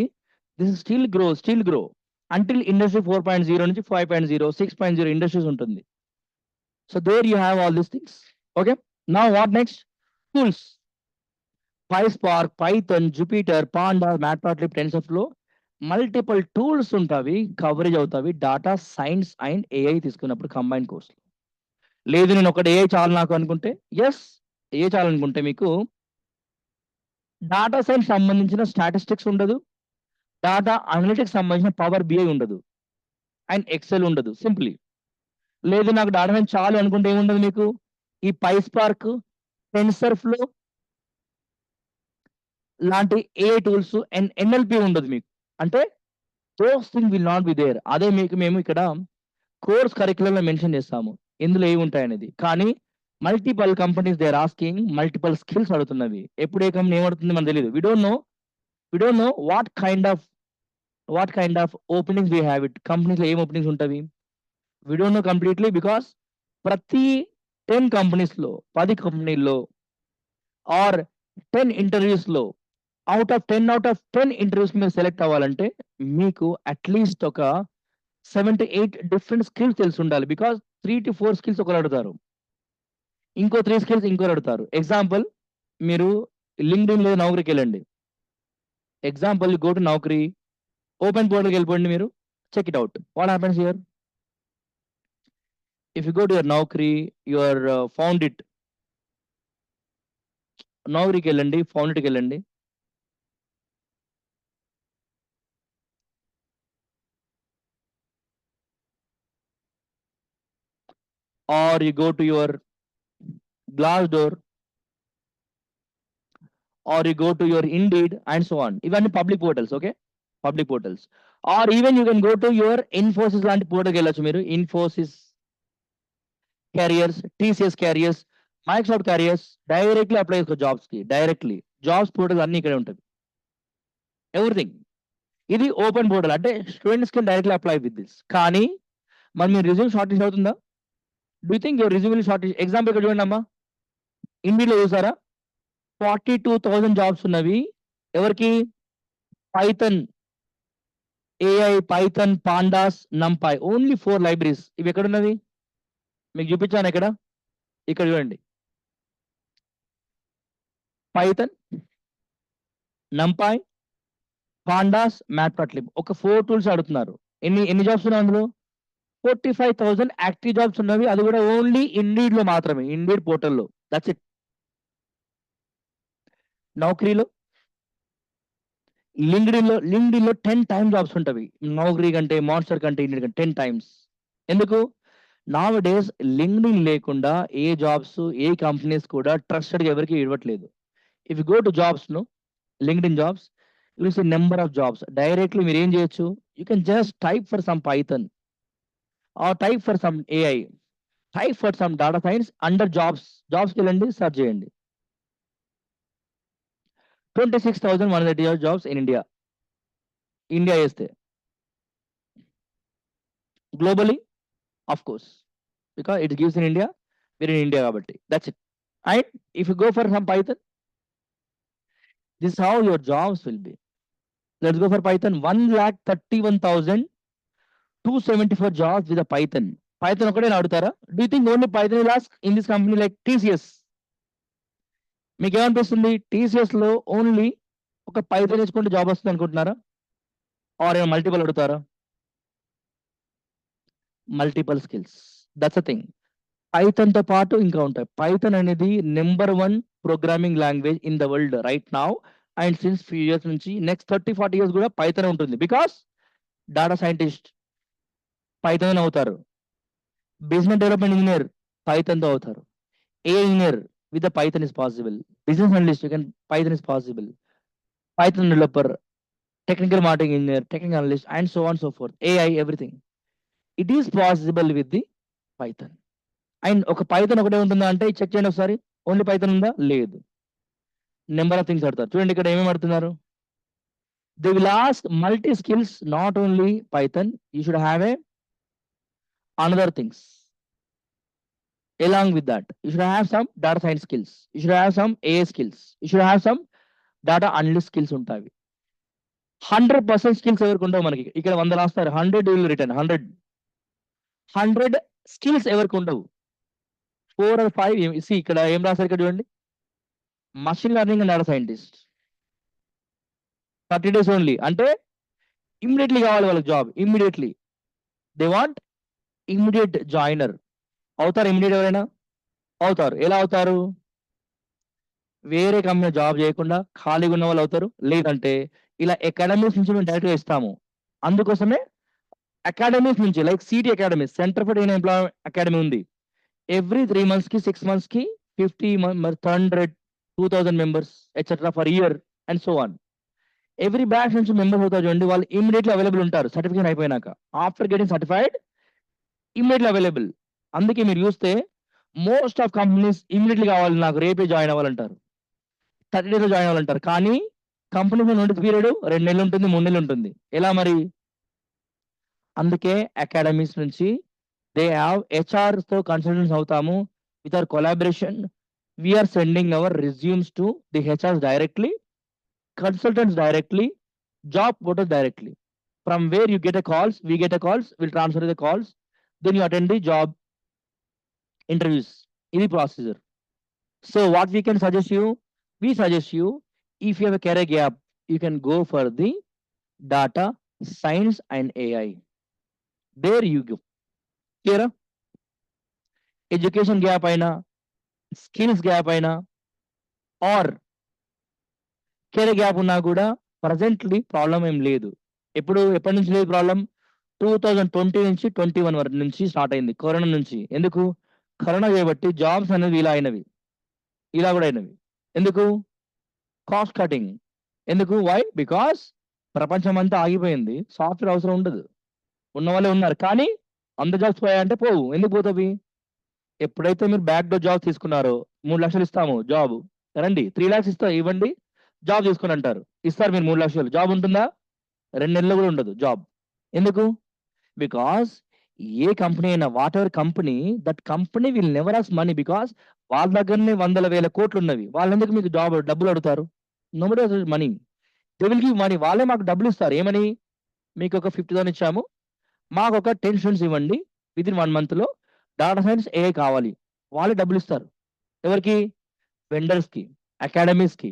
this is still grow until industry 4.0 నుంచి 5.0 6.0 ఇండస్ట్రీస్ ఉంటుంది. So there you have all these things. Okay, now what next? Tools: PySpark, Python, Jupyter, Pandas, Matplotlib, TensorFlow. Multiple tools ఉంటావి, coverage అవుతావి data science and AI తీసుకున్నప్పుడు combine course. లేదు నేను ఒకటి AI చాలు నాకు అనుకుంటే, ఎస్ ఏఐ చాలనుకుంటే మీకు డాటా సైన్స్ సంబంధించిన స్టాటిస్టిక్స్ ఉండదు. డాటా అనలిటిక్స్ సంబంధించిన పవర్ బిఐ ఉండదు. అండ్ ఎక్సెల్ ఉండదు. సింప్లీ. లేదు నాకు డాటా సైన్స్ చాలు అనుకుంటే ఏముండదు మీకు? ఈ పైస్పార్క్, టెన్సర్ఫ్లో లాంటి ఏఐ టూల్స్ అండ్ ఎన్ఎల్పి ఉండదు మీకు. అంటే those thing will not be there. అదే మీకు మేము ఇక్కడ కోర్స్ కరిక్యులంలో మెన్షన్ చేస్తాము. ఇందులో ఏవి ఉంటాయనేది. కానీ multiple companies they are asking multiple skills అడుగుతున్నవి. ఎప్పుడు ఏ కంపెనీ ఏమడుతుంది మనకు తెలియదు. We don't know. We don't know what kind of openings we have it. కంపెనీస్‌లో ఏం ఓపెనింగ్స్ ఉంటవి. We don't know completely because ప్రతి 10 కంపెనీస్‌లో 10 కంపెనీల్లో ఆర్ 10 ఇంటర్వ్యూస్‌లో ఔట్ ఆఫ్ 10 ఇంటర్వ్యూస్ మీరు సెలెక్ట్ అవ్వాలంటే మీకు అట్‌లీస్ట్ ఒక 7-8 డిఫరెంట్ స్కిల్స్ తెలిసుండాలి. బికాస్ 3-4 స్కిల్స్ ఒకరు అడుగుతారు. ఇంకో 3 స్కిల్స్ ఇంకోరు అడుగుతారు. ఎగ్జాంపుల్ మీరు లింక్డ్ఇన్ లేదా నౌకరీకెళ్ళండి. Example you go to Naukri, open పోర్టల్‌కెళ్ళిపోండి మీరు. Check it out. What happens here? If you go to your Naukri, your found it. నౌకరీకెళ్ళండి, ఫౌండ్ ఇట్‌కెళ్ళండి. Or you go to your Glassdoor, or you go to your Indeed and so on. ఇవన్నీ public portals. Okay. Public portals. Or even you can go to your Infosys లాంటి పోర్టల్‌కి వెళ్ళొచ్చు మీరు. Infosys careers, TCS careers, Microsoft careers directly apply చేసుకో జాబ్స్‌కి. Directly. Jobs portals అన్నీ ఇక్కడే ఉంటది. ఎవ్రీథింగ్. ఇది ఓపెన్ పోర్టల్. అంటే students can directly apply with this. కానీ మరి మీ రెజ్యూమ్ షార్ట్ లిస్ట్ అవుతుందా? Do you think your resume will shortlist? Example ఇక్కడ చూడండమ్మా. ఇండీడ్‌లో చూసారా? 42,000 జాబ్స్ ఉన్నవి. ఎవరికి? Python, AI, Python, pandas, NumPy. Only 4 libraries. ఇవి ఎక్కడున్నవి? మీకు చూపించాను ఇక్కడ. ఇక్కడ చూడండి. Python, NumPy, pandas, Matplotlib. ఒక 4 టూల్స్ అడుగుతున్నారు. ఎన్ని జాబ్స్ ఉన్నాయి అందులో? 45,000 యాక్టివ్ జాబ్స్ ఉన్నవి. అది కూడా ఓన్లీ ఇండీడ్‌లో మాత్రమే. ఇండీడ్ పోర్టల్‌లో. That's it. నౌకరీలో, లింక్డ్ఇన్‌లో 10 టైమ్స్ జాబ్స్ ఉంటవి. నౌకరీ కంటే, మాన్స్టర్ కంటే, ఇండీడ్ కంటే 10 టైమ్స్. ఎందుకు? నౌ ఎ డేస్ లింక్డ్ఇన్ లేకుండా ఏ జాబ్స్, ఏ కంపెనీస్ కూడా ట్రస్టెడ్‌గా ఎవరికీ ఇవ్వట్లేదు. ఇఫ్ యూ గో టు జాబ్స్‌లో, LinkedIn jobs, you will see number of jobs. Directly మీరేం చేయొచ్చు? You can just type for some Python or type for some AI, type for some data science under jobs. జాబ్స్‌కెళ్ళండి, search చేయండి. 26,130 jobs in India. India ఏస్తే. Globally of course. Because it gives in India. We are in India కాబట్టి. That's it. And if you go for some Python, this is how your jobs will be. Let's go for Python. 1,31,274 jobs with Python. Python ఒకటే అడుగుతారా? Do you think only Python will ask in this company like TCS? మీకేమనిపిస్తుంది? టీసీఎస్‌లో only ఒక Python నేర్చుకుంటే job వస్తుంది అనుకుంటున్నారా? Or ఏమైనా multiple అడుగుతారా? Multiple skills. That's the thing. పైథాన్‌తో పాటు ఇంకా ఉంటాయి. పైథాన్ అనేది number 1 programming language in the world right now. And since few years నుంచి నెక్స్ట్ 30, 40 ఇయర్స్ కూడా పైథానే ఉంటుంది. బికాస్ డాటా సైంటిస్ట్ పైథాన్ అవుతారు. బిజినెస్ డెవలప్మెంట్ ఇంజినియర్ పైథాన్‌తో అవుతారు. AI engineer with the Python is possible. Business analyst you can Python is possible. Python developer, technical marketing engineer, technical analyst and so on so fourth. AI everything. It is possible with the Python. And ఒక Python ఒకటే ఉంటుందా అంటే check చేయండి ఒకసారి. Only Python ఉందా? లేదు. Number of things అడుగుతారు. చూడండి ఇక్కడ ఏమేమి అడుగుతున్నారు. They will ask multi skills, not only Python. You should have a another things. Along with that, you should have some data science skills. You should have some AI skills. You should have some data analyst skills ఉంటాయి. 100% skills ఎవరికి ఉండవు మనకి. ఇక్కడ 100 రాస్తారు. 100 will return. 100 skills ఎవరికి ఉండవు. 4 are 5 ఇక్కడ ఏం రాస్తారు ఇక్కడ చూడండి. Machine learning and data scientist. 30 days only. అంటే ఇమ్మీడియట్‌లీ కావాలి వాళ్ళకి job. Immediately. They want immediate joiner. అవుతారా ఇమ్మీడియేట్ ఎవరైనా? అవుతారు. ఎలా అవుతారు? వేరే కంపెనీ జాబ్ చేయకుండా ఖాళీగా ఉన్న వాళ్ళు అవుతారు. లేదంటే ఇలా అకాడమీస్ నుంచి మేము డైరెక్ట్‌గా ఇస్తాము. అందుకోసమే అకాడమీస్ నుంచి like city academy, centre for Indian employment academy ఉంది. ఎవ్రీ 3 మంత్స్‌కి, 6 మంత్స్‌కి 50 మరి 100, 2000 members etcetera for year and so on. Every batch నుంచి మెంబర్స్ అవుతారు చూడండి. వాళ్ళు ఇమ్మీడియేట్‌లీ అవైలబుల్ ఉంటారు సర్టిఫికేషన్ అయిపోయినాక. After getting certified immediately available. అందుకే మీరు చూస్తే మోస్ట్ ఆఫ్ కంపెనీస్ ఇమ్మీడియేట్‌లీ కావాలి నాకు రేపే జాయిన్ అవ్వాలంటారు. 30 డేస్‌లో జాయిన్ అవ్వాలంటారు. కానీ కంపెనీస్ నోటీస్ పీరియడ్ 2 నెలలు ఉంటుంది, 3 నెలలు ఉంటుంది. ఎలా మరి? అందుకే అకాడమీస్ నుంచి దే హావ్ హెచ్ఆర్‌తో కన్సల్టెంట్స్ అవుతాము. With our collaboration we are sending our resumes to the HRs directly, consultants directly, job portals directly. From where you get a calls, we get a calls, we'll transfer the calls, then you attend the job interviews. In the procedure. So what we can suggest you, we suggest you if you have a career gap, you can go for the data science and AI. There you go. Clear? Education gap aina, skills gap aina, or career gap ఉన్నా కూడా presently problem ఏం లేదు. ఎప్పటి నుంచి లేదు problem? 2020 నుంచి 21 వరకు నుంచి స్టార్ట్ అయింది. కరోనా నుంచి. ఎందుకు? కరోనా చేయబట్టి జాబ్స్ అనేవి ఇలా అయినవి. ఇలా కూడా అయినవి. ఎందుకు? Cost cutting. ఎందుకు? వై? బికాస్ ప్రపంచం అంతా ఆగిపోయింది. సాఫ్ట్‌వేర్ అవసరం ఉండదు. ఉన్నవాళ్ళే ఉన్నారు. కానీ అంత జాబ్స్ పోయాయంటే పోవు. ఎందుకు పోతవి? ఎప్పుడైతే మీరు బ్యాక్ డోర్ జాబ్ తీసుకున్నారో 3,00,000 ఇస్తాము జాబ్. రండి 3,00,000 ఇస్తా ఇవ్వండి. జాబ్ తీసుకోండి అంటారు. ఇస్తారు మీరు 3,00,000 జాబ్ ఉంటుందా? 2 నెలలు కూడా ఉండదు జాబ్. ఎందుకు? బికాస్ ఏ కంపెనీ అయినా whatever company that company will never ask money because వాళ్ళ దగ్గరనే వందల వేల కోట్లు ఉన్నవి. వాళ్ళెందుకు మీకు డబ్బులు అడుగుతారు? Nobody wants money. They will give money. వాళ్ళే మాకు డబ్బులు ఇస్తారు. ఏమని? మీకు ఒక 50,000 ఇచ్చాము. మాకు ఒక 10 స్టూడెంట్స్ ఇవ్వండి. వితిన్ 1 మంత్‌లో డాటా సైన్స్ ఏఐ కావాలి. వాళ్ళే డబ్బులు ఇస్తారు. ఎవరికి? వెండర్స్‌కి, అకాడమీస్‌కి,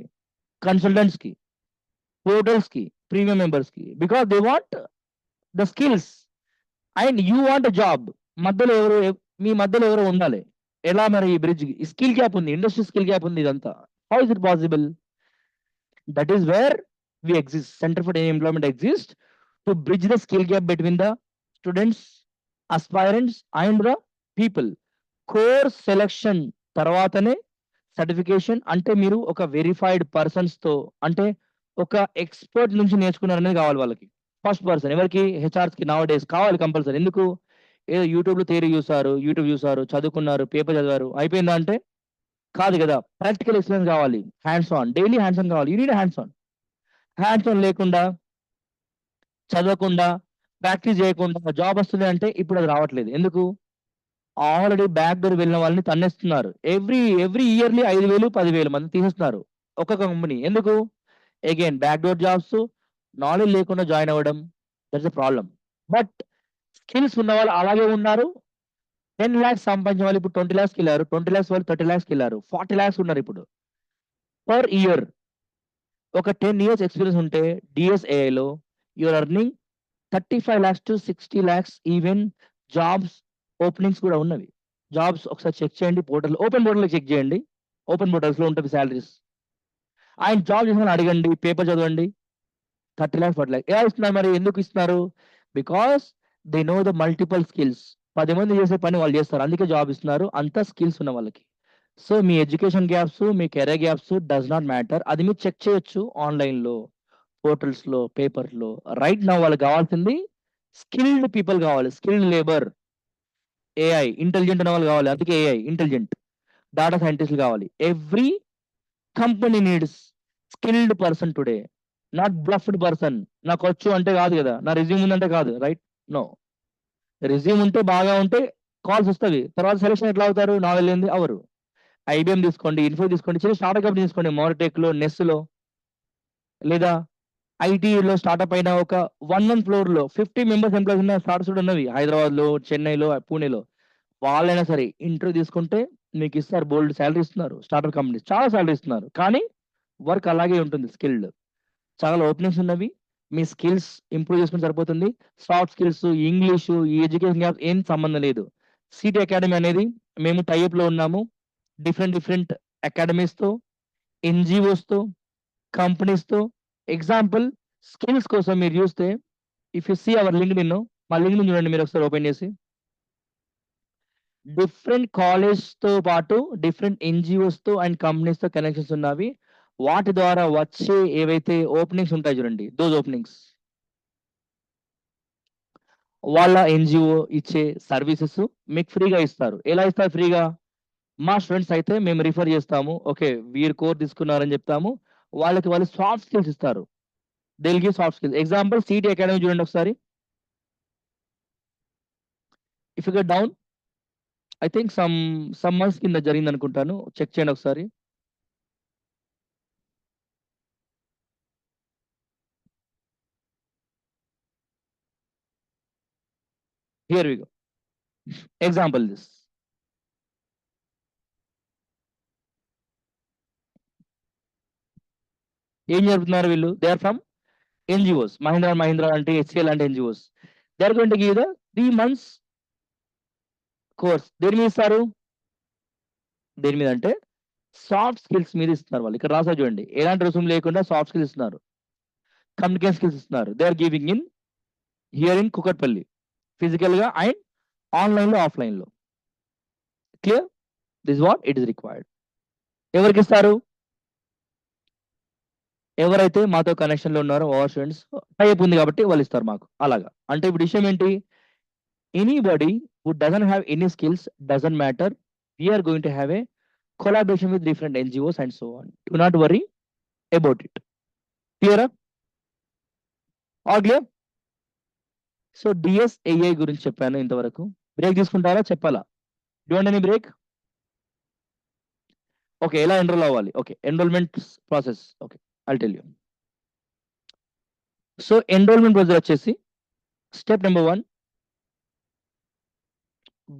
కన్సల్టెంట్స్‌కి, పోర్టల్స్‌కి, ప్రీమియం మెంబర్స్‌కి. Because they want the skills and you want a job. మధ్యలో మీ మధ్యలో ఎవరో ఉండాలి. ఎలా మరి ఈ బ్రిడ్జ్? స్కిల్ గ్యాప్ ఉంది. ఇండస్ట్రీ స్కిల్ గ్యాప్ ఉంది ఇదంతా. How is it possible? That is where we exist. Centre for employment exist to bridge the skill gap between the students, aspirants and the people. Course selection తర్వాతనే certification. అంటే మీరు ఒక verified పర్సన్స్‌తో అంటే ఒక expert నుంచి నేర్చుకున్నారనేది కావాలి వాళ్ళకి. ఫస్ట్ పర్సన్ ఎవరికి? హెచ్ఆర్స్‌కి నౌ డేస్ కావాలి కంపల్సరీ. ఎందుకు? ఏదో యూట్యూబ్‌లో థియరీ యూట్యూబ్ చూసారు, చదువుకున్నారు, పేపర్ చదివారు. అయిపోయిందా అంటే? కాదు కదా! ప్రాక్టికల్ ఎక్స్‌పీరియన్స్ కావాలి. Hands on. Daily hands on కావాలి. You need hands on. Hands on లేకుండా, చదవకుండా, ప్రాక్టీస్ చేయకుండా జాబ్ వస్తుంది అంటే ఇప్పుడు అది రావట్లేదు. ఎందుకు? ఆల్రెడీ బ్యాక్ డోర్ వెళ్ళిన వాళ్ళని తన్నేస్తున్నారు. ఎవ్రీ ఇయర్‌లీ 5,000, 10,000 మందిని తీసేస్తున్నారు. ఒక్క కంపెనీ. ఎందుకు? Again back door jobs, knowledge లేకుండా జాయిన్ అవ్వడం. That's the problem. But skills ఉన్నవాళ్ళు అలాగే ఉన్నారు. 10,00,000 సంపాదించిన వాళ్ళు ఇప్పుడు 20,00,000కెళ్లారు. 20,00,000 వాళ్ళు 30,00,000కెళ్లారు. 40,00,000 ఉన్నారు ఇప్పుడు. Per year. ఒక 10 ఇయర్స్ ఎక్స్‌పీరియన్స్ ఉంటే డీఎస్ఏఐలో you are earning 35,00,000-60,00,000 even jobs openings కూడా ఉన్నవి. జాబ్స్ ఒకసారి చెక్ చేయండి పోర్టల్. ఓపెన్ పోర్టల్‌లో చెక్ చేయండి. ఓపెన్ పోర్టల్స్‌లో ఉంటది సాలరీస్. ఆయన జాబ్ చేసిన అడగండి. పేపర్ చదవండి. 30,00,000, 40,00,000 ఎలా ఇస్తున్నారు మరి? ఎందుకు ఇస్తున్నారు? Because they know the multiple skills. 10 మంది చేసే పని వాళ్ళు చేస్తారు. అందుకే జాబ్ ఇస్తున్నారు. అంత స్కిల్స్ ఉన్న వాళ్ళకి. So me education gaps, me career gaps does not matter. అది మీరు చెక్ చేయొచ్చు ఆన్‌లైన్‌లో, పోర్టల్స్‌లో, పేపర్‌లో. రైట్ నౌ వాళ్ళకి కావాల్సింది స్కిల్డ్ పీపుల్ కావాలి. Skilled labour. ఏఐ ఇంటెలిజెంట్ అనే వాళ్ళు కావాలి. అందుకే ఏఐ ఇంటెలిజెంట్. డాటా సైంటిస్ట్‌లు కావాలి. Every company needs skilled person today. Not bluffed person. నాకొచ్చు అంటే కాదు కదా! నా రెజ్యూమ్ ఉందంటే కాదు. రైట్? నో. రెజ్యూమ్ ఉంటే బాగా ఉంటే కాల్స్ వస్తవి. తర్వాత సెలక్షన్ ఎట్లా అవుతారు? నాలెడ్జ్ లేనిది అవ్వరు. ఐబీఎం తీసుకోండి, ఇన్ఫో తీసుకోండి, చిన్న స్టార్టప్ కంపెనీ తీసుకోండి. మోర్టెక్‌లో, నెస్‌లో లేదా ఐటీలో స్టార్టప్ అయిన ఒక 1 ఫ్లోర్‌లో 50 మెంబర్స్ ఎంప్లాయీస్ ఉన్న స్టార్టప్స్ కూడా ఉన్నవి. హైదరాబాద్‌లో, చెన్నైలో, పూణేలో. వాళ్ళైనా సరే ఇంటర్వ్యూ తీసుకుంటే మీకిస్తారు. బోలెడు సాలరీ ఇస్తున్నారు. స్టార్టప్ కంపెనీస్ చాలా సాలరీ ఇస్తున్నారు. కానీ వర్క్ అలాగే ఉంటుంది స్కిల్డ్. చాలా ఓపెనింగ్స్ ఉన్నవి. మీ స్కిల్స్ ఇంప్రూవ్ చేసుకుంటే సరిపోతుంది. సాఫ్ట్ స్కిల్స్, ఇంగ్లీషు, ఈ ఎడ్యుకేషన్ గ్యాప్ ఏం సంబంధం లేదు. సిటీ అకాడమీ అనేది మేము టై అప్‌లో ఉన్నాము. డిఫరెంట్ అకాడమీస్‌తో ఎన్జిఓస్తో, కంపెనీస్తో. ఎగ్జాంపుల్ స్కిల్స్ కోసం మీరు చూస్తే if you see our LinkedIn, మా లింక్డ్ఇన్ చూడండి మీరు ఒకసారి ఓపెన్ చేసి. డిఫరెంట్ కాలేజ్తో పాటు డిఫరెంట్ ఎన్జిఓస్తో అండ్ కంపెనీస్తో కనెక్షన్స్ ఉన్నవి. వాటి ద్వారా వచ్చే ఏవైతే ఓపెనింగ్స్ ఉంటాయి చూడండి, దోస్ ఓపెనింగ్స్ వాళ్ళ ఎన్జిఓ ఇచ్చే సర్వీసెస్ మీకు ఫ్రీగా ఇస్తారు. ఎలా ఇస్తారు ఫ్రీగా? మా స్టూడెంట్స్ అయితే మేము రిఫర్ చేస్తాము. ఓకే, వీరు కోర్ తీసుకున్నారని చెప్తాము. వాళ్ళకి వాళ్ళు సాఫ్ట్ స్కిల్స్ ఇస్తారు. They'll give soft skills. Example Citi academy చూడండి ఒకసారి. If you get down, I think some months కింద జరిగింది అనుకుంటాను. చెక్ చేయండి ఒకసారి. Here we go. Example this. ఏం జరుపుతున్నారు వీళ్ళు? They are from NGOs. Mahindra అంటే హెచ్సిఎల్ అంటే NGOs. They are going to give the 3 months course. దేని మీద ఇస్తారు? దేని మీద అంటే సాఫ్ట్ స్కిల్స్ మీద ఇస్తున్నారు వాళ్ళు. ఇక్కడ రాసా చూడండి, ఎలాంటి రుసుము లేకుండా సాఫ్ట్ స్కిల్స్ ఇస్తున్నారు, కమ్యూనికేషన్ స్కిల్స్ ఇస్తున్నారు. They are giving in here in Kukatpally, physical గా అండ్ ఆన్లైన్ లో, ఆఫ్లైన్ లో. Clear? This what it is required. ఎవరికి ఇస్తారు? ఎవరైతే మాతో కనెక్షన్ లో ఉన్నారో ఓవర్ స్టూడెంట్స్ టైప్ ఉంది కాబట్టి వాళ్ళు ఇస్తారు మాకు. అలాగా అంటే ఇప్పుడు విషయం ఏంటి? Anybody who doesn't have any skills doesn't matter, we're going to have a collaboration with different NGOs and so on. Do not worry about it. Clear? All clear? So DSAI గురించి చెప్పాను ఇంతవరకు. బ్రేక్ తీసుకుంటారా చెప్పాలా? Do want any break? Okay, ఎలా enrol అవ్వాలి? Okay, enrolment process. Okay, I'll tell you. So enrolment process వచ్చేసి step number 1,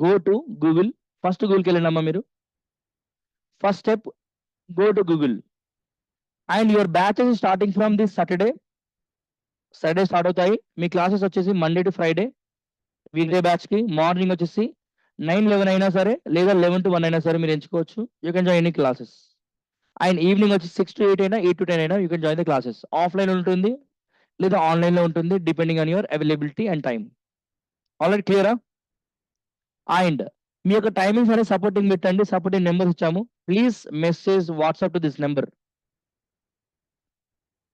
go to Google. First గూగుల్కి వెళ్ళండి అమ్మా మీరు. First step, go to Google and your batches starting from this Saturday start అవుతాయి. మీ classes వచ్చేసి Monday to Friday. Weekday batch కి morning వచ్చేసి 9-11 అయినా సరే, లేదా 11 to 1 అయినా సరే మీరు ఎంచుకోవచ్చు. You can join any classes. And evening వచ్చి 6 to 8 అయినా, 8 to 10 అయినా you can join the classes. Offline ఉంటుంది లేదా ఆన్లైన్ లో ఉంటుంది, depending on your availability and time. Already క్లియరా? అండ్ మీ యొక్క టైమింగ్స్ అనేది సపోర్టింగ్ పెట్టండి. సపోర్టింగ్ నెంబర్ ఇచ్చాము. Please message WhatsApp to this number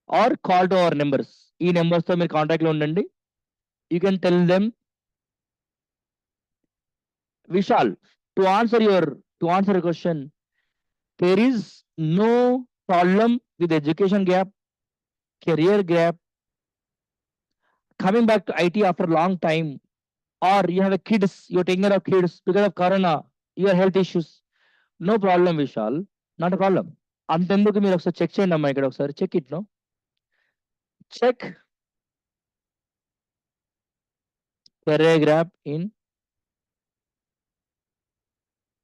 or call to our numbers. ఈ నెంబర్స్ తో మీరు కాంటాక్ట్ లో ఉండండి. You can tell them, Vishal, to answer your question, there is no problem with education gap, career gap, coming back to IT after a long time, or you have a kids, you're taking care of kids because of corona, your health issues. No problem, Vishal. Not a problem. అంతెందుకు మీరు ఒకసారి check చేయండి అమ్మా, ఇక్కడ ఒకసారి check it. No check paragraph in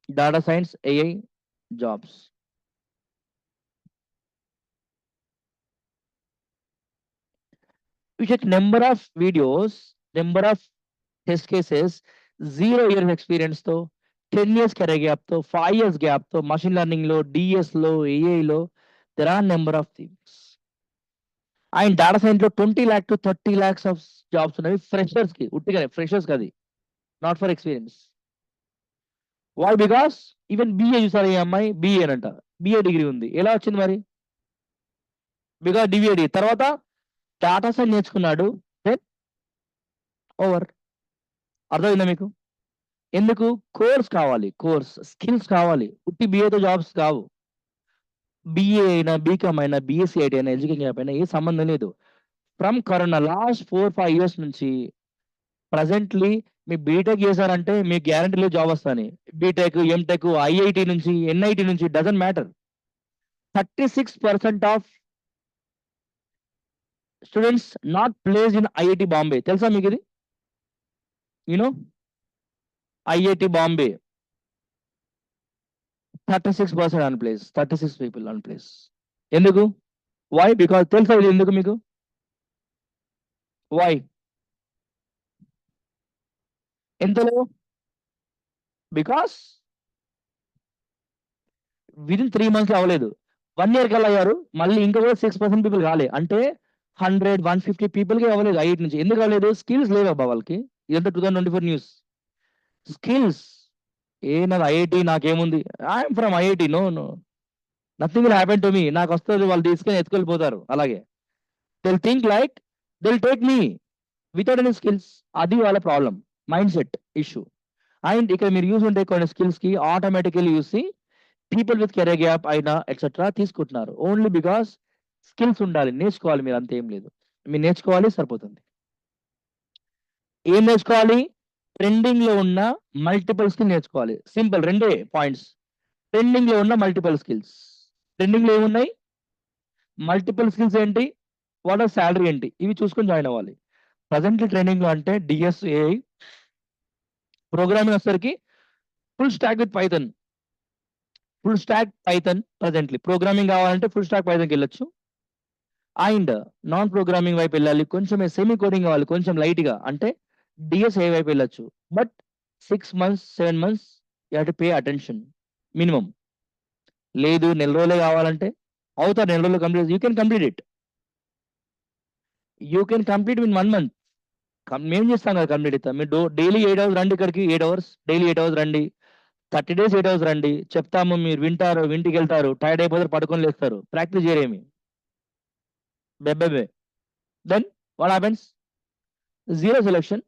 data science AI jobs. You check number of videos, number of test cases, 0 years experience తో, 10 years career gap తో, 5 years gap తో, machine learning లో, DS లో, AI లో, there are number of things. And data science లో 20 lakh to 30 lakhs of jobs ఉన్నవి freshers కి. ఉట్టిగానే ఫ్రెషర్స్ కాదు, not for experience. Why? Because even BA చూసారు, ఈ అమ్మాయి బిఏ అంట, బిఏ డిగ్రీ ఉంది. ఎలా వచ్చింది మరి? బికాస్ డివిఏడి తర్వాత డేటా సైన్స్ నేర్చుకున్నాడు, దెన్ ఓవర్. అర్థమైందా మీకు? ఎందుకు? కోర్స్ కావాలి, కోర్స్ స్కిల్స్ కావాలి. ఉట్టి బిఏతో జాబ్స్ కావు. బిఏ అయినా, బీకామ్ అయినా, బిఎస్సి ఐటీ అయినా, ఎడ్యుకేషన్ గ్యాప్ అయినా ఏ సంబంధం లేదు. ఫ్రమ్ కరోనా లాస్ట్ 4-5 years నుంచి ప్రజెంట్లీ మీ బీటెక్ చేశారంటే మీ గ్యారంటీ లేదు జాబ్ వస్తాని. బీటెక్, ఎంటెక్, ఐఐటి నుంచి, ఎన్ఐటి నుంచి, doesn't matter. 36% of students not placed in IIT Bombay. తెలుసా మీకు ఇది? You know IIT Bombay 36% అన్ప్లేస్, 36 people అన్ప్లేస్. ఎందుకు? వై? బికాస్ తెలుసా ఇది ఎందుకు మీకు? వై? ఎంతలో? బికాస్ విదిన్ 3 months లో అవ్వలేదు. 1 year కల్లా అయ్యారు. మళ్ళీ ఇంకా కూడా 6% పీపుల్ కాలే. అంటే 100, 150 పీపుల్‌కి అవ్వలేదు ఐఐటీ నుంచి. ఎందుకు అవ్వలేదు? స్కిల్స్ లేవబ్బా వాళ్ళకి. ఇదంతా 2024 న్యూస్. స్కిల్స్. నాది ఐఐటీ నాకేముంది? I'm from IIT. No, no. Nothing will happen to me. నాకొస్తది వాళ్ళు తీసుకొని ఎత్తుకెళ్ళిపోతారు అలాగే. They'll think like they'll take me without any skills. అది వాళ్ళ problem. Mindset issue. And ఇక్కడ మీరు చూసుంటే కొన్ని స్కిల్స్‌కి ఆటోమేటికల్లీ చూసి పీపుల్ విత్ కెరియర్ గ్యాప్ అయినా ఎట్సెట్రా తీసుకుంటున్నారు. ఓన్లీ బికాస్ స్కిల్స్ ఉండాలి. నేర్చుకోవాలి మీరు అంతేం లేదు. మీరు నేర్చుకోవాలి సరిపోతుంది. ఏం నేర్చుకోవాలి? ట్రెండింగ్‌లో ఉన్న మల్టిపుల్ స్కిల్ నేర్చుకోవాలి. సింపుల్ రెండే పాయింట్స్. ట్రెండింగ్‌లో ఉన్న మల్టిపుల్ స్కిల్స్. ట్రెండింగ్‌లో ఏమున్నాయి? మల్టిపుల్ స్కిల్స్ ఏంటి? వాట్ ఆర్ సాలరీ ఏంటి? ఇవి చూసుకొని జాయిన్ అవ్వాలి. ప్రెజెంట్‌లీ ట్రెండింగ్‌లో అంటే డీఎస్, ఏఐ, ప్రోగ్రామింగ్ వచ్చేసరికి full stack with Python. Full stack Python presently. Programming కావాలంటే ఫుల్ స్టాక్ పైథాన్‌కెళ్ళొచ్చు. అండ్ నాన్ ప్రోగ్రామింగ్ వైపు వెళ్ళాలి. కొంచెం సెమీ కోడింగ్ కావాలి కొంచెం లైట్‌గా. అంటే డీఎస్ఏ వైపు వెళ్ళొచ్చు. But 6 months, 7 months you have to pay attention minimum. లేదు నెల రోజులే కావాలంటే అవుతారు. నెల రోజుల్లో complete you can complete it. You can complete in 1 month. మేము చేస్తాం కదా కంప్లీట్ ఇస్తాం. మీరు డైలీ 8 అవర్స్ రండి ఇక్కడికి. 8 అవర్స్ డైలీ 8 అవర్స్ రండి. 30 డేస్ 8 అవర్స్ రండి. చెప్తాము మీరు వింటారు. ఇంటికెళ్తారు. టైర్డ్ అయిపోతారు. పడుకొని లేస్తారు. ప్రాక్టీస్ చేయరేమి. బెబ్బెబే. Then what happens? Zero selection.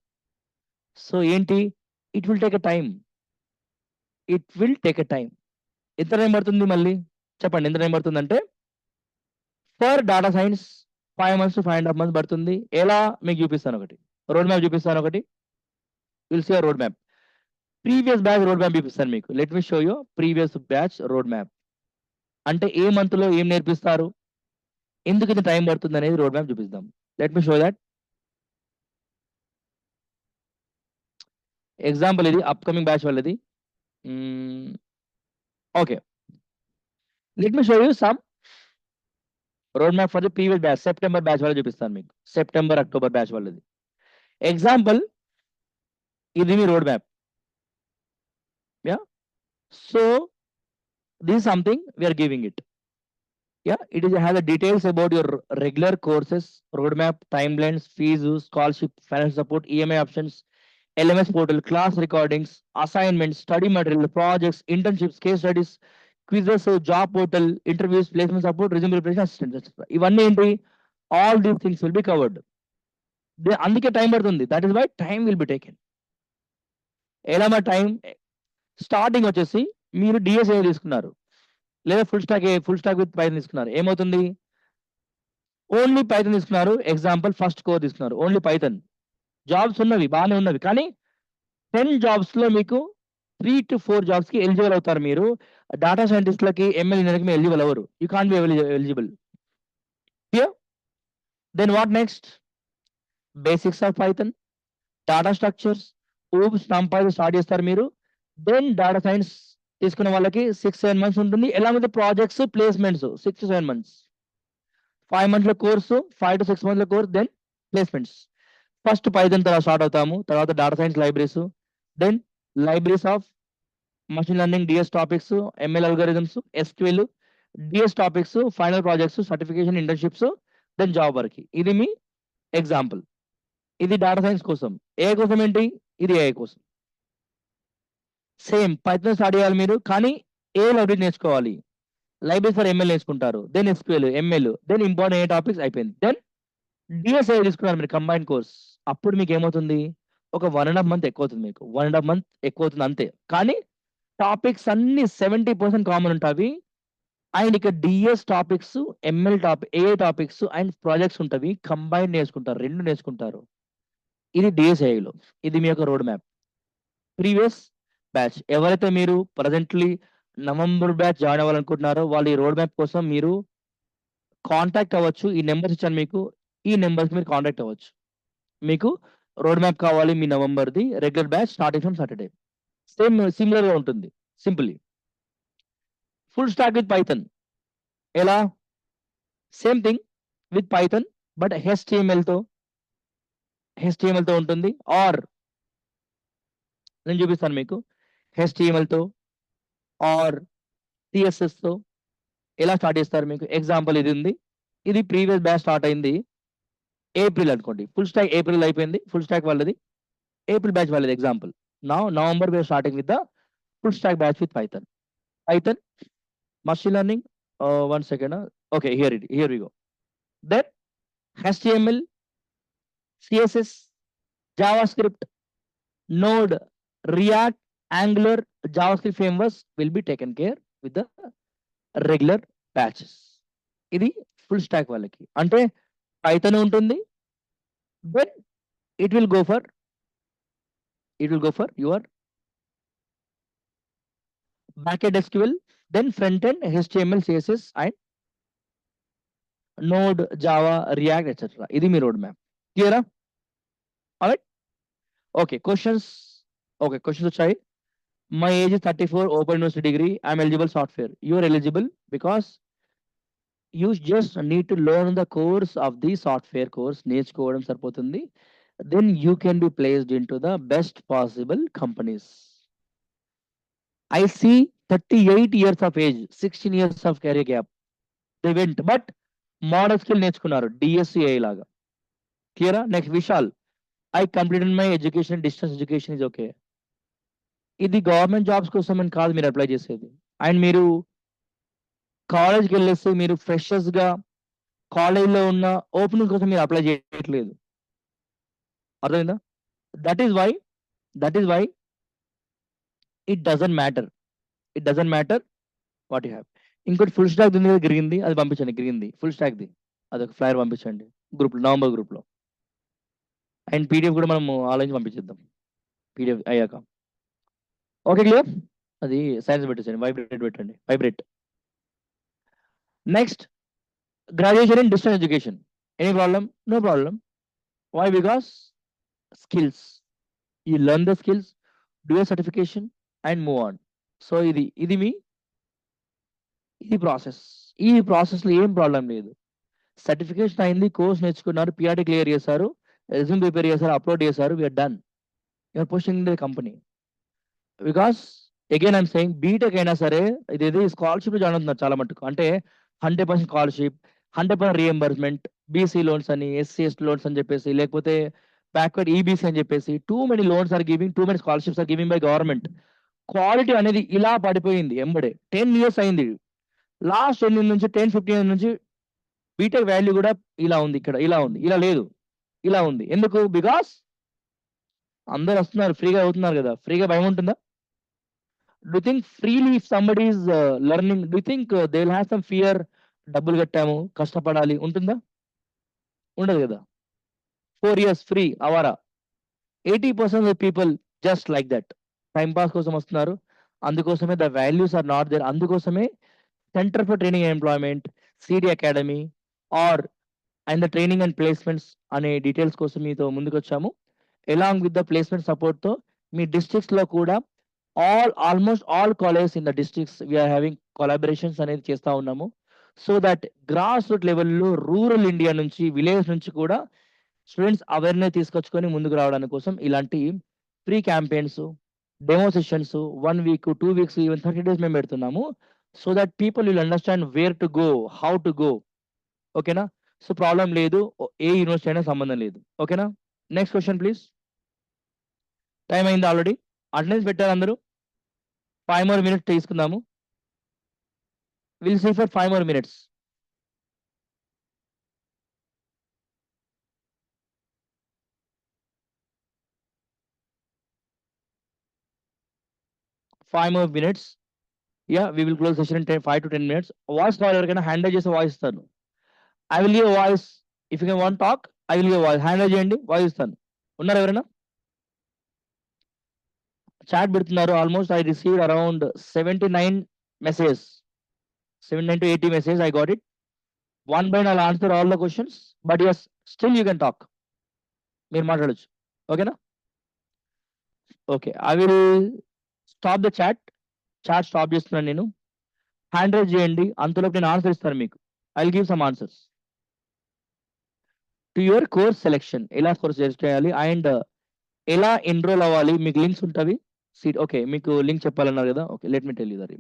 So ఏంటి? It will take a time. It will take a time. ఎంత టైం పడుతుంది మళ్ళీ? చెప్పండి ఎంత టైం పడుతుందంటే for data science 5 months to 5.5 months పడుతుంది. ఎలా? మీకు చూపిస్తాను ఒకటి. రోడ్ మ్యాప్ చూపిస్తాను ఒకటి. Will see roadmap. Previous batch roadmap చూపిస్తాను మీకు. Let me show you previous batch roadmap. అంటే ఏ మంత్‌లో ఏం నేర్పిస్తారు? ఎందుకు ఇంత టైం పడుతుంది అనేది రోడ్ మ్యాప్ చూపిద్దాం. Let me show that. Example ఇది అప్‌కమింగ్ బ్యాచ్ వాళ్ళది. Okay. Let me show you some roadmap for the previous batch. September batch వాళ్ళది చూపిస్తాను మీకు. సెప్టెంబర్, అక్టోబర్ బ్యాచ్ వాళ్ళది. ఎగ్జాంపుల్ ఇది మీ roadmap. Yeah. So this is something we are giving it. Yeah, it is has the details about your regular courses, roadmap, timelines, fees, scholarship, financial support, EMI options, LMS portal, class recordings, assignments, study material, projects, internships, case studies, quizzes, job portal, interviews, placement support, resume preparation, assistance, etc. ఇవన్నీ ఏంటి? All these things will be covered. అందుకే time పడుతుంది. That is why time will be taken. ఎలా మా time? Starting వచ్చేసి మీరు DSA తీసుకున్నారు. లేదా ఫుల్ స్టాక్ విత్ పైథాన్ తీసుకున్నారు. ఏమవుతుంది? ఓన్లీ పైథాన్ తీసుకున్నారు. ఎగ్జాంపుల్ ఫస్ట్ కోర్ తీసుకున్నారు. Only Python. జాబ్స్ ఉన్నవి బాగానే ఉన్నవి. కానీ 10 జాబ్స్‌లో మీకు 3-4 జాబ్స్‌కి ఎలిజిబుల్ అవుతారు మీరు. డాటా సైంటిస్ట్‌లకి, ఎంఎల్ ఇంజినీర్‌కి మీరు ఎలిజిబుల్ అవ్వరు. You can't be eligible. Here then what next? Basics of Python, data structures, OOPs, NumPy start చేస్తారు మీరు. దెన్ డాటా సైన్స్ తీసుకున్న వాళ్ళకి 6-7 మంత్స్ ఉంటుంది. Along with projects, placements 6-7 months. 5 మంత్స్‌ల కోర్సు, 5-6 మంత్స్‌ల course, then placements. First Python తర్వాత start అవుతాము. తర్వాత data science libraries, then libraries of machine learning, DS topics, ML algorithms, SQL, DS topics, final projects, certification, internships, then job వరకి. ఇది మీ example. ఇది data science కోసం. AI కోసం ఏంటి? ఇది ఏఐ కోసం. సేమ్ పైథాన్ స్టార్ట్ చేయాలి మీరు. కానీ ఏ లైబ్రరీ నేర్చుకోవాలి? లైబ్రరీ ఫర్ ఎంఎల్ నేర్చుకుంటారు. Then SQL, ML, then important ఏ టాపిక్స్ అయిపోయింది. దెన్ డిఎస్ఏ తీసుకున్నారు మీరు కంబైన్డ్ కోర్స్. అప్పుడు మీకేమవుతుంది? ఒక 1 ½ మంత్ ఎక్కువవుతుంది మీకు. 1 ½ మంత్ ఎక్కువవుతుంది అంతే. కానీ టాపిక్స్ అన్నీ 70% కామన్ ఉంటావి. అండ్ ఇక్కడ DS topics, ML AI topics and projects ఉంటవి. కంబైన్డ్ నేర్చుకుంటారు. 2 నేర్చుకుంటారు. ఇది డిఎస్ఏఐలో. ఇది మీ యొక్క రోడ్ మ్యాప్. ప్రీవియస్ బ్యాచ్ ఎవరైతే మీరు ప్రెజెంట్‌లీ నవంబర్ బ్యాచ్ జాయిన్ అవ్వాలనుకుంటున్నారో వాళ్ళు ఈ రోడ్ మ్యాప్ కోసం మీరు కాంటాక్ట్ అవ్వచ్చు. ఈ నంబర్స్ ఇచ్చాను మీకు. ఈ నంబర్స్‌కి మీరు కాంటాక్ట్ అవ్వచ్చు. మీకు రోడ్ మ్యాప్ కావాలి మీ నవంబర్‌ది. Regular batch starting from Saturday. సిమిలర్‌గా ఉంటుంది. Simply. Full stack with Python. ఎలా? Same thing with Python but హెచ్‌టీఎంఎల్‌తో ఉంటుంది. ఆర్ నేను చూపిస్తాను మీకు. హెచ్‌టీఎంఎల్‌తో ఆర్ సిఎస్ఎస్‌తో ఎలా స్టార్ట్ చేస్తారు మీకు ఎగ్జాంపుల్ ఇది ఉంది, ఇది ప్రీవియస్ బ్యాచ్ స్టార్ట్ అయింది ఏప్రిల్ అనుకోండి, ఫుల్ స్టాక్ ఏప్రిల్ అయిపోయింది, ఫుల్ స్టాక్ వాళ్ళది ఏప్రిల్ బ్యాచ్ వాళ్ళది example. Now November we're starting with the full stack batch with Python. Python machine learning, 1 second, okay, here we go. Then HTML, CSS, JavaScript, Node, React, Angular, JavaScript frameworks will be taken care with the regular batches. ఇది full stack వాళ్ళకి అంటే Python ఉంటుంది, then it will go for your backend SQL, then front end HTML, CSS and Node, Java, React, etc. ఇది మీ roadmap. క్లియరా? Alright. Okay, questions వచ్చాయి. My age 34, open university degree, I'm eligible software. You are eligible because you just need to learn the course of the software course, నేర్చుకోవడం సరిపోతుంది. Then you can be placed in to the best possible companies. I see 38 years of age, 16 years of career gap. They went, but model skill నేర్చుకున్నారు DSCI లాగా. క్లియరా? Next Vishal, I completed my education, distance education is okay. ఇది government jobs కోసం అని కాదు మీరు apply చేసేది. And మీరు కాలేజ్కి వెళ్ళేసి మీరు ఫ్రెషర్స్ గా కాలేజ్లో ఉన్న ఓపెనింగ్ కోసం మీరు అప్లై చేయట్లేదు. అర్థమైందా? That is why it doesn't matter what you have. ఇంకోటి ఫుల్ స్టాక్ ఉంది కదా గిరిగింది, అది పంపించండి. గిరిగింది ఫుల్ స్టాక్ది అదొక ఫ్లైర్ పంపించండి గ్రూప్లో, నవంబర్ గ్రూప్లో. అండ్ పీడిఎఫ్ కూడా మనం ఆలోచించి పంపించేద్దాం పీడిఎఫ్ అయ్యాక. Okay, clear? అది సైన్స్ పెట్టేసండి, vibrate. Next, graduation in distance education. Any problem? No problem. Why? Because skills, you learn the skills, do a certification and move on. So ఇది process. ఈ ప్రాసెస్లో ఏం ప్రాబ్లం లేదు. సర్టిఫికేషన్ అయింది, course నేర్చుకున్నారు, PRT clear చేశారు, resume prepare చేశారు, upload చేశారు, we are done. You are posting the company. Because again I'm saying, BTech అయినా సరే ఇదేది స్కాలర్షిప్ జాయిన్ అవుతున్నారు చాలా మటుకు. అంటే 100% స్కాలర్షిప్, 100% రీఎంబర్స్మెంట్, బీసీ లోన్స్ అని, SC/ST లోన్స్ అని చెప్పేసి, లేకపోతే బ్యాక్వర్డ్ ఈబీసీ అని చెప్పేసి, too many loans are giving, too many scholarships are giving by government. Quality అనేది ఇలా పడిపోయింది ఎంబడే. 10 years అయింది, లాస్ట్ 10 నుంచి 10-15 నుంచి బీటెక్ వాల్యూ కూడా ఇలా ఉంది, ఇక్కడ ఇలా ఉంది, ఇలా లేదు, ఇలా ఉంది. ఎందుకు? బికాస్ అందరు వస్తున్నారు, ఫ్రీగా అవుతున్నారు కదా. ఫ్రీగా భయం ఉంటుందా? Do think freely if somebody is learning, do think they will have some fear? డబ్బులు కట్టాము, కష్టపడాలి, ఉంటుందా? ఉండదు కదా. 4 years ఫ్రీ అవారా. 80% of people just like that, time pass కోసం వస్తున్నారు. అందుకోసమే the values are not there. అందుకోసమే centre for training and employment, CD academy or and the training and placements అనే డీటెయిల్స్ కోసం మీతో ముందుకు వచ్చాము. అలాంగ్ విత్ ద ప్లేస్మెంట్ సపోర్ట్తో మీ డిస్ట్రిక్ట్స్లో కూడా almost all colleges in the districts we're having collaborations అనేది చేస్తూ ఉన్నాము. సో దట్ గ్రాస్ రూట్ లెవెల్లో రూరల్ ఇండియా నుంచి, విలేజ్ నుంచి కూడా స్టూడెంట్స్ అవేర్నెస్ తీసుకొచ్చుకొని ముందుకు రావడానికి కోసం ఇలాంటి free campaigns, demo sessions 1 week, 2 weeks, even 30 days మేము పెడుతున్నాము. So that people will understand where to go, how to go. ఓకేనా? సో ప్రాబ్లం లేదు, ఏ యూనివర్సిటీ అయినా సంబంధం లేదు. ఓకేనా? Next question please. టైం అయింది ఆల్రెడీ, అటెండెన్స్ పెట్టారు అందరూ. 5 more minutes తీసుకుందాము. Will see for 5 more minutes. Five more minutes. Yeah, we will close session in 5 to 10 minutes. Voice call ఎవరికైనా హ్యాండిల్ చేసే వాయిస్ ఇస్తాను. I will give voice. If you can want talk, I will give voice. Handle చేయండి, voice ఇస్తాను. ఉన్నారు ఎవరైనా? Chat పెడుతున్నారు. Almost I received around 79 messages, 79 to 80 message. I got it. One by I'll answer all the questions, but yes still you can talk. మీరు మాట్లాడచ్చు. ఓకేనా? Okay, I will stop the chat stop చేస్తున్నాను నేను. Hand raise చేయండి, అంతలోపు నేను answer ఇస్తాను మీకు. I will give some answers. To your course selection, ఎలా కోర్స్ సెలెక్ట్ చేయాలి అండ్ ఎలా ఎన్రోల్ అవ్వాలి, మీకు లింక్స్ ఉంటాయి. సీట్ ఓకే, మీకు లింక్ చెప్పాలన్నారు కదా. Okay, let me tell you that.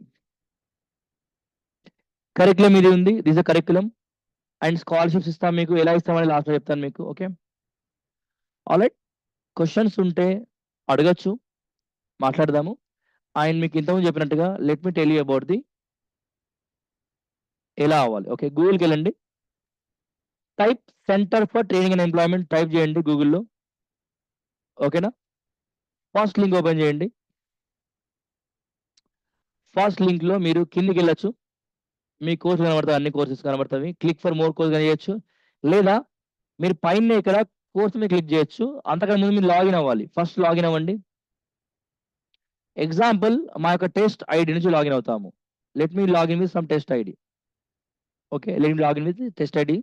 Curriculum ఇది ఉంది, దిస్ కరికులం. అండ్ స్కాలర్షిప్స్ ఇస్తాం మీకు, ఎలా ఇస్తామని లాస్ట్లో చెప్తాను మీకు. Okay, alright. క్వశ్చన్స్ ఉంటే అడగచ్చు, మాట్లాడదాము. అండ్ మీకు ఇంతకుముందు చెప్పినట్టుగా let me tell you about the ఎలా అవ్వాలి. ఓకే, గూగుల్కి వెళ్ళండి, type centre for training and employment type చేయండి గూగుల్లో. ఓకేనా, ఫస్ట్ లింక్ ఓపెన్ చేయండి. ఫస్ట్ లింక్ లో మీరు కిందికి వెళ్ళొచ్చు, మీ కోర్సు కనబడతాయి, అన్ని కోర్సెస్ కనబడతాయి. క్లిక్ ఫర్ మోర్ కోర్స్ చేయొచ్చు, లేదా మీరు పైన ఇక్కడ కోర్స్ మీద క్లిక్ చేయొచ్చు. అంతకన్నా ముందు మీరు లాగిన్ అవ్వాలి. ఫస్ట్ లాగిన్ అవ్వండి. ఎగ్జాంపుల్ మా యొక్క టెస్ట్ ఐడి నుంచి లాగిన్ అవుతాము. Let me login with some test ID. Okay, let me login with test ID.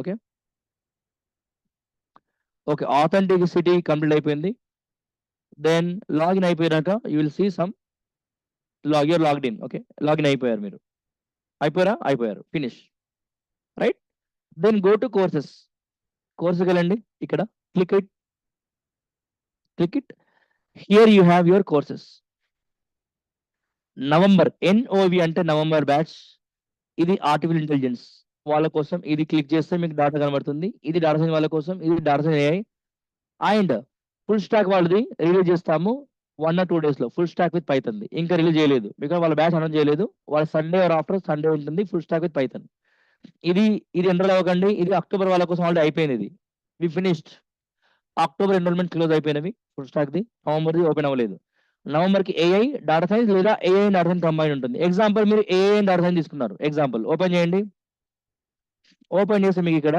Okay okay, authenticity complete అయిపోయింది. దెన్ లాగిన్ అయిపోయాక you will see some you are logged in. Okay, login అయిపోయారు మీరు. అయిపోయారు, finish. Right, then go to courses. కోర్సుకి వెళ్ళండి, ఇక్కడ click it. Here you have your courses. November, NOV అంటే November batch. ఇది ఆర్టిఫిషియల్ ఇంటెలిజెన్స్ వాళ్ళ కోసం. ఇది క్లిక్ చేస్తే మీకు డాటా కనబడుతుంది. ఇది డాటా సైన్స్ వాళ్ళ కోసం, ఇది data science AI. And full stack వాళ్ళది రిలీజ్ చేస్తాము 1 or 2 days లో. ఫుల్ స్టాక్ విత్ పైథన్ ఇంకా రిలీజ్ చేయలేదు, బికాజ్ వాళ్ళ బ్యాచ్ అనౌన్స్ చేయలేదు. వాళ్ళ సండే ఆర్ ఆఫ్టర్ సండే ఉంటుంది ఫుల్ స్టాక్ విత్ పైథన్. ఇది ఎన్రోల్ అవ్వకండి, ఇది అక్టోబర్ వాళ్ళ కోసం ఆల్రెడీ అయిపోయింది. ఇది we finished. October enrolment close అయిపోయినవి, ఫుల్ స్టాక్ది. నవంబర్ది ఓపెన్ అవ్వలేదు. నవంబర్కి ఏఐ డాటా సైన్స్ లేదా ఏఐ డాటా సైన్స్ కంబైన్ ఉంటుంది. ఎగ్జాంపుల్ మీరు ఏఐ డాటా సైన్స్ తీసుకున్నారు. ఎగ్జాంపుల్ ఓపెన్ చేయండి. ఓపెన్ చేస్తే మీకు ఇక్కడ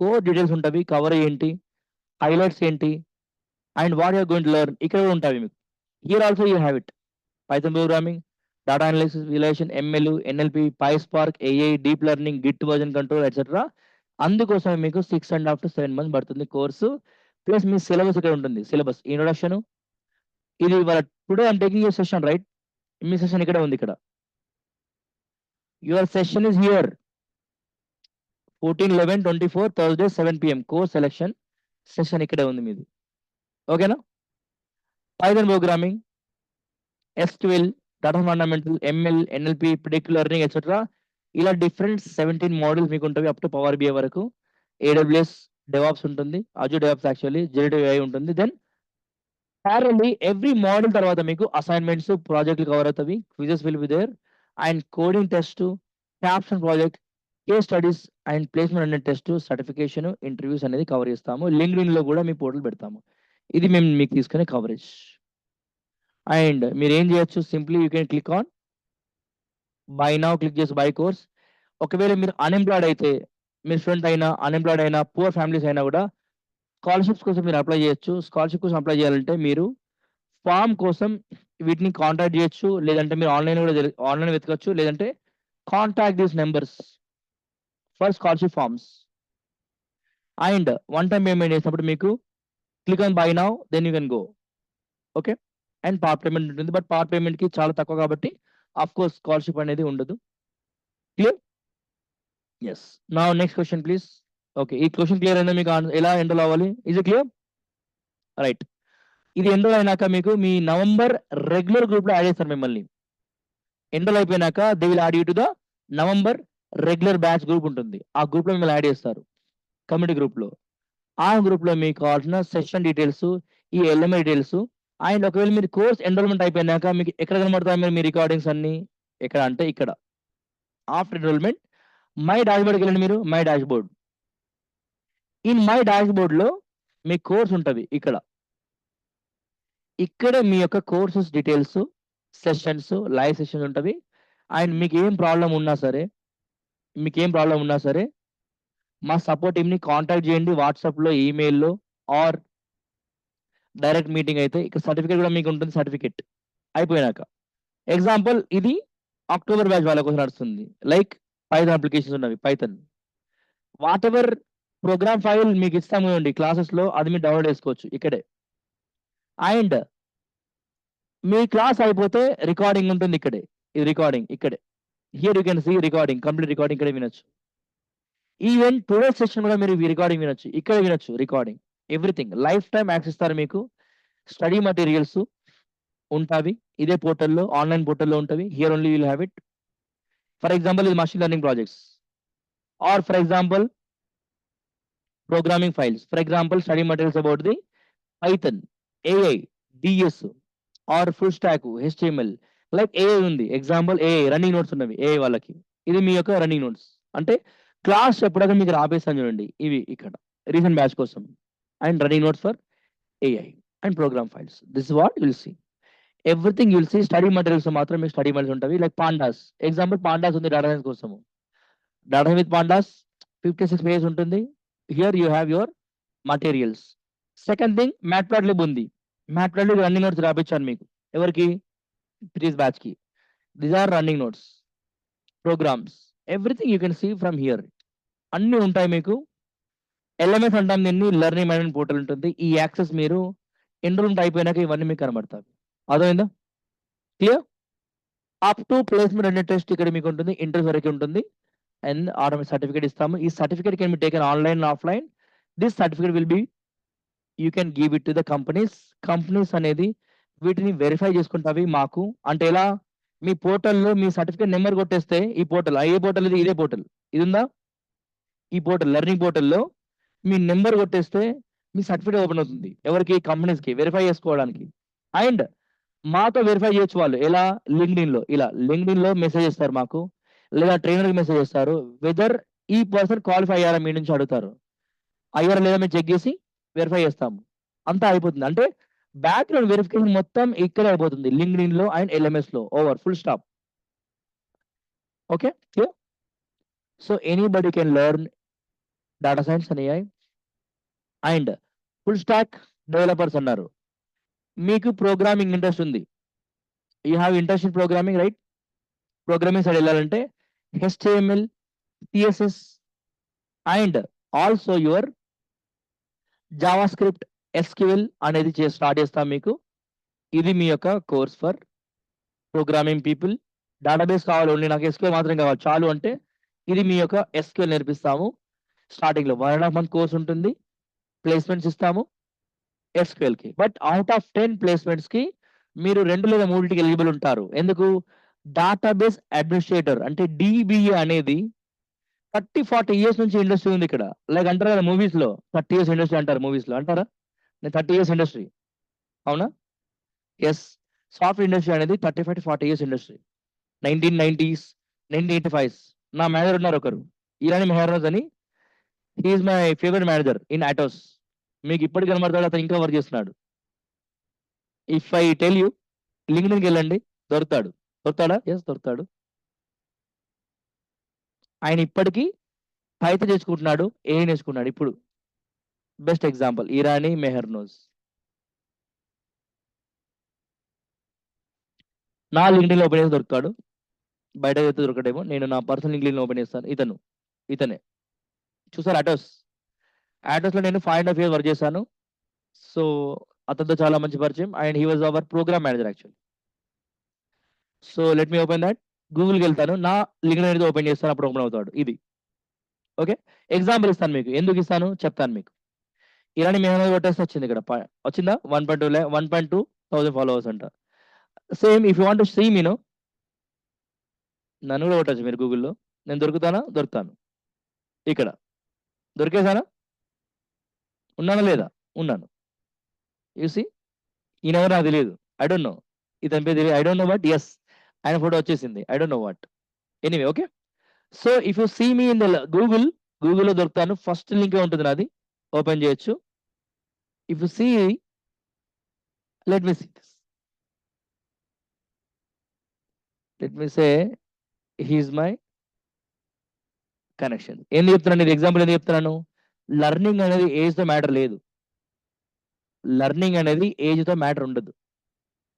కోర్ డీటెయిల్స్ ఉంటుంది, కవర్ ఏంటి, హైలైట్స్ ఏంటి, and what you're going to learn ఇక్కడ కూడా ఉంటాయి మీకు. Here also you have it. Python programming, data analysis, visualisation, ML, NLP, PySpark, AI, deep learning, Git version control etcetera. అందుకోసం మీకు 6.5 to 7 months పడుతుంది కోర్సు. ప్లస్ మీ సిలబస్ ఇక్కడ ఉంటుంది. సిలబస్ ఇంట్రొడక్షన్, ఇది వాళ్ళ today I'm taking your session, right. మీ సెషన్ ఇక్కడ ఉంది. ఇక్కడ your session is here 14/11/24 Thursday 7 PM course selection session ఇక్కడే ఉంది మీది. ఓకేనా, Python programming, SQL, data fundamental, ML, NLP, predictive learning etcetera. ఇలా డిఫరెంట్ 17 మోడల్స్ మీకు ఉంటాయి అప్ టు పవర్ బిఐ వరకు. AWS డెవాప్స్ ఉంటుంది, Azure DevOps actually, generative AI ఉంటుంది. దెన్ ప్యారల్లీ ఎవ్రీ మోడల్ తర్వాత మీకు అసైన్మెంట్స్, ప్రాజెక్టులు కవర్ అవుతాయి. Quizzes will be there, and coding test, caption project, case studies, and placement అనే టెస్ట్, సర్టిఫికేషన్, ఇంటర్వ్యూస్ అనేది cover చేస్తాము. లింక్డ్ఇన్ లో కూడా మీ పోర్టల్ పెడతాము. ఇది మేము మీకు తీసుకునే కవరేజ్. అండ్ మీరు ఏం చేయొచ్చు, simply you can click on buy now, click చేసి బై కోర్స్. ఒకవేళ మీరు అన్ఎంప్లాయిడ్ అయితే, మీరు స్టూడెంట్ అయినా, అన్ఎంప్లాయిడ్ అయినా, పూర్ ఫ్యామిలీస్ అయినా కూడా స్కాలర్షిప్స్ కోసం మీరు అప్లై చేయొచ్చు. స్కాలర్షిప్ కోసం అప్లై చేయాలంటే మీరు ఫామ్ కోసం వీటిని కాంటాక్ట్ చేయొచ్చు, లేదంటే మీరు ఆన్లైన్ కూడా ఆన్లైన్ వెతకచ్చు, లేదంటే contact these numbers for scholarship forms. And one time payment చేసినప్పుడు మీకు click on buy now, then you can go. Okay, and part payment ఉంటుంది, బట్ పార్ట్ పేమెంట్కి చాలా తక్కువ కాబట్టి ఆఫ్ కోర్స్ స్కాలర్షిప్ అనేది ఉండదు. క్లియర్? ఎస్. నా నెక్స్ట్ క్వశ్చన్ ప్లీజ్. ఓకే, ఈ క్వశ్చన్ క్లియర్ అయినా మీకు ఎలా ఎన్రోల్ అవ్వాలి, ఈజ్ క్లియర్? రైట్. ఇది ఎన్రోల్ అయినాక మీకు మీ నవంబర్ రెగ్యులర్ గ్రూప్ లో యాడ్ చేస్తారు మిమ్మల్ని. ఎన్రోల్ అయిపోయినాక they will add you to the November regular batch group ఉంటుంది. ఆ గ్రూప్ లో మిమ్మల్ని యాడ్ చేస్తారు, కమ్యూనిటీ గ్రూప్ లో. ఆ గ్రూప్ లో మీకు కావాల్సిన సెషన్ డీటెయిల్స్, ఈ ఎల్ఎంఐ డీటెయిల్స్. అండ్ ఒకవేళ మీరు కోర్స్ ఎన్రోల్మెంట్ అయిపోయినాక మీకు ఎక్కడ కనబడతాయి మీరు మీ రికార్డింగ్స్ అన్ని? ఎక్కడ అంటే ఇక్కడ. ఆఫ్టర్ ఎన్రోల్మెంట్ మై డాష్ బోర్డ్కి వెళ్ళండి మీరు. My dashboard, in my dashboard లో మీ కోర్స్ ఉంటుంది. ఇక్కడ మీ యొక్క courses details, sessions, live sessions ఉంటవి. అండ్ మీకు ఏం ప్రాబ్లం ఉన్నా సరే మా సపోర్ట్ టీమ్ని కాంటాక్ట్ చేయండి, వాట్సాప్లో, ఈమెయిల్లో, ఆర్ డైరెక్ట్ మీటింగ్ అయితే. ఇక్కడ సర్టిఫికేట్ కూడా మీకు ఉంటుంది. సర్టిఫికేట్ అయిపోయినాక, ఎగ్జాంపుల్ ఇది అక్టోబర్ బ్యాచ్ వాళ్ళ కోసం నడుస్తుంది. లైక్ పైథాన్ అప్లికేషన్స్ ఉన్నవి, Python what ever programme file మీకు ఇస్తాము అండి క్లాసెస్ లో, అది మీరు డౌన్లోడ్ చేసుకోవచ్చు ఇక్కడే. అండ్ మీ క్లాస్ అయిపోతే రికార్డింగ్ ఉంటుంది ఇక్కడే. ఇది రికార్డింగ్ ఇక్కడే. Here you can see recording, complete recording ఇక్కడే వినొచ్చు. ఈవెన్ టుడే సెషన్ కూడా మీరు రికార్డింగ్ వినొచ్చు, ఇక్కడే వినొచ్చు recording. Everything life time access ఇస్తారు మీకు. స్టడీ మెటీరియల్స్ ఉంటావి ఇదే పోర్టల్లో, ఆన్లైన్ పోర్టల్లో ఉంటవి. Here only will have it. For example, is machine learning projects, or for example, programming files. For example, study materials about the Python, AI, DS, or full stack, HTML. Like AI ఉంది. Example AI running notes ఉన్నవి AI వాళ్ళకి. ఇది మీ యొక్క running notes. అంటే class చెప్పడానికి మీకు రాపేస్తాను చూడండి. ఇవి ఇక్కడ రీసెంట్ బ్యాచ్ కోసం. And running notes for AI and program files. This what will see. Everything you'll see. Study materials మాత్రం మీకు స్టడీ మెటీరియల్స్ ఉంటాయి. Like pandas. ఎగ్జాంపుల్ పాండాస్ ఉంది డేటా సైన్స్ కోసము. డేటా విత్ పాండాస్ 56 పేజెస్ ఉంటుంది. Here you have your materials. Second thing matplotlib ఉంది. Matplotlib running notes రాపించాను మీకు. ఎవరికి? ప్రీవియస్ బ్యాచ్ కి. These are running notes, programs, everything you can see from here. అన్ని ఉంటాయి మీకు. ఎల్ఎంఎస్ అంటాం దీన్ని, లెర్నింగ్ మేనేజ్మెంట్ పోర్టల్ ఉంటుంది. ఈ యాక్సెస్ మీరు ఎన్రోల్మెంట్ అయిపోయినాక ఇవన్నీ మీకు కనబడతాయి. అర్థమైందా? క్లియర్? అప్ టు ప్లేస్మెంట్ అనే టెస్ట్ ఇక్కడ మీకు ఉంటుంది. ఇంటర్వ్యూ వరకు ఉంటుంది. అండ్ ఆటోమేటిక్ సర్టిఫికేట్ ఇస్తాము. ఈ certificate can be taken online and offline. This certificate will be you can give it to the companies. Companies అనేది వీటిని వెరిఫై చేసుకుంటావి మాకు. అంటే ఎలా? మీ పోర్టల్లో మీ సర్టిఫికేట్ నెంబర్ కొట్టేస్తే ఈ పోర్టల్, ఏ పోర్టల్ ఇది? ఇదే పోర్టల్. ఇది ఉందా? ఈ పోర్టల్ లెర్నింగ్ పోర్టల్లో మీ నెంబర్ కొట్టేస్తే మీ సర్టిఫికేట్ ఓపెన్ అవుతుంది. ఎవరికి? కంపెనీస్కి వెరిఫై చేసుకోవడానికి. అండ్ మాతో వెరిఫై చేయొచ్చు వాళ్ళు. ఎలా? లింక్డ్ఇన్ లో. ఇలా లింక్డ్ఇన్ లో మెసేజ్ చేస్తారు మాకు, లేదా ట్రైనర్కి మెసేజ్ చేస్తారు. వెదర్ ఈ పర్సన్ క్వాలిఫై అయ్యారా మీ నుంచి అడుగుతారు. అయ్యారా లేదా మేము చెక్ చేసి వెరిఫై చేస్తాము. అంతా అయిపోతుంది. అంటే బ్యాక్గ్రౌండ్ వెరిఫికేషన్ మొత్తం ఇక్కడే అయిపోతుంది, లింక్డ్ఇన్ లో అండ్ ఎల్ఎంఎస్ లో. Over, full stop. Okay. So anybody can learn data science and AI. And full stock developers అన్నారు. మీకు ప్రోగ్రామింగ్ ఇంట్రెస్ట్ ఉంది, you have interest in programming, right? Programming side వెళ్ళాలంటే HTML, CSS and also your Java script, SQL అనేది start చేస్తాం మీకు. ఇది మీ యొక్క course for programming people. Database కావాలి ఓన్లీ, నాకు SQL మాత్రం కావాలి చాలు అంటే ఇది మీ యొక్క SQL నేర్పిస్తాము. స్టార్టింగ్ లో 1.5 month కోర్స్ ఉంటుంది. ప్లేస్మెంట్స్ ఇస్తాము SQL కి. బట్ అవుట్ ఆఫ్ 10 ప్లేస్మెంట్స్ కి మీరు 2 లేదా 3కి ఎలిజిబుల్ ఉంటారు. ఎందుకు? డేటాబేస్ అడ్మినిస్ట్రేటర్ అంటే DBA అనేది 30-40 ఇయర్స్ నుంచి ఇండస్ట్రీ ఉంది ఇక్కడ. లైక్ అంటారు కదా మూవీస్ లో 30 years ఇండస్ట్రీ అంటారు. మూవీస్ లో అంటారా? నేను 30 years ఇండస్ట్రీ. అవునా? ఎస్. సాఫ్ట్వేర్ ఇండస్ట్రీ అనేది 35-40 years ఇండస్ట్రీ. 1990s, 1985s. నా మేనేజర్ ఉన్నారు ఒకరు, ఇరానీ మెహర్నోజ్ అని. He's my favourite manager in Atos. మీకు ఇప్పటికి కనబడతాడు, అతను ఇంకా వర్క్ చేస్తున్నాడు. ఇఫ్ ఐ టెల్ యూ, లింక్డ్ఇన్కి వెళ్ళండి, దొరుకుతాడు. దొరుకుతాడా? ఎస్, దొరుకుతాడు. ఆయన ఇప్పటికీ పైథాన్ నేర్చుకుంటున్నాడు, ఏఐ నేర్చుకున్నాడు ఇప్పుడు. Best example Irani Mehernosh. నా లింక్డ్ఇన్ ఓపెన్ చేసి దొరుకుతాడు, బయట అయితే దొరకడేమో. నేను నా పర్సనల్ లింక్డ్ఇన్ ఓపెన్ చేస్తాను. ఇతనే చూసారు అటోస్. అటోస్ లో నేను 5.5 years వర్క్ చేశాను. సో అతనితో చాలా మంచి పరిచయం. And he was our program manager actually. So let me open that. గూగుల్కి వెళ్తాను, నా లింక్డ్ఇన్ అనేది ఓపెన్ చేస్తాను, అప్పుడు ఓపెన్ అవుతాడు. ఇది ఓకే. ఎగ్జాంపుల్ ఇస్తాను మీకు, ఎందుకు ఇస్తాను చెప్తాను మీకు. ఇలాంటి మెహనోజ్ కొట్టేస్తే వచ్చింది ఇక్కడ. వచ్చిందా? 1.2 thousand ఫాలోవర్స్ అంట. Same if you want to see మీను, నన్ను కూడా కొట్టచ్చు మీరు గూగుల్లో. నేను దొరుకుతానా? దొరుకుతాను. ఇక్కడ దొరికేసానా? ఉన్నానా లేదా? ఉన్నాను. యూసి ఈయనెవరు నాకు తెలియదు. I don't know. ఇతని పేరు తెలియదు. I don't know but yes, ఆయన ఫోటో వచ్చేసింది. I don't know what. Anyway okay. So if you see me in the గూగుల్లో దొరుకుతాను. ఫస్ట్ లింకే ఉంటుంది నాది, ఓపెన్ చేయొచ్చు. If you see, let me see this. Let me say he's my connection. ఎందుకు చెప్తున్నాను ఇది ఎగ్జాంపుల్? ఎందుకు చెప్తున్నాను? లర్నింగ్ అనేది ఏజ్తో మ్యాటర్ లేదు. లర్నింగ్ అనేది ఏజ్తో మ్యాటర్ ఉండదు.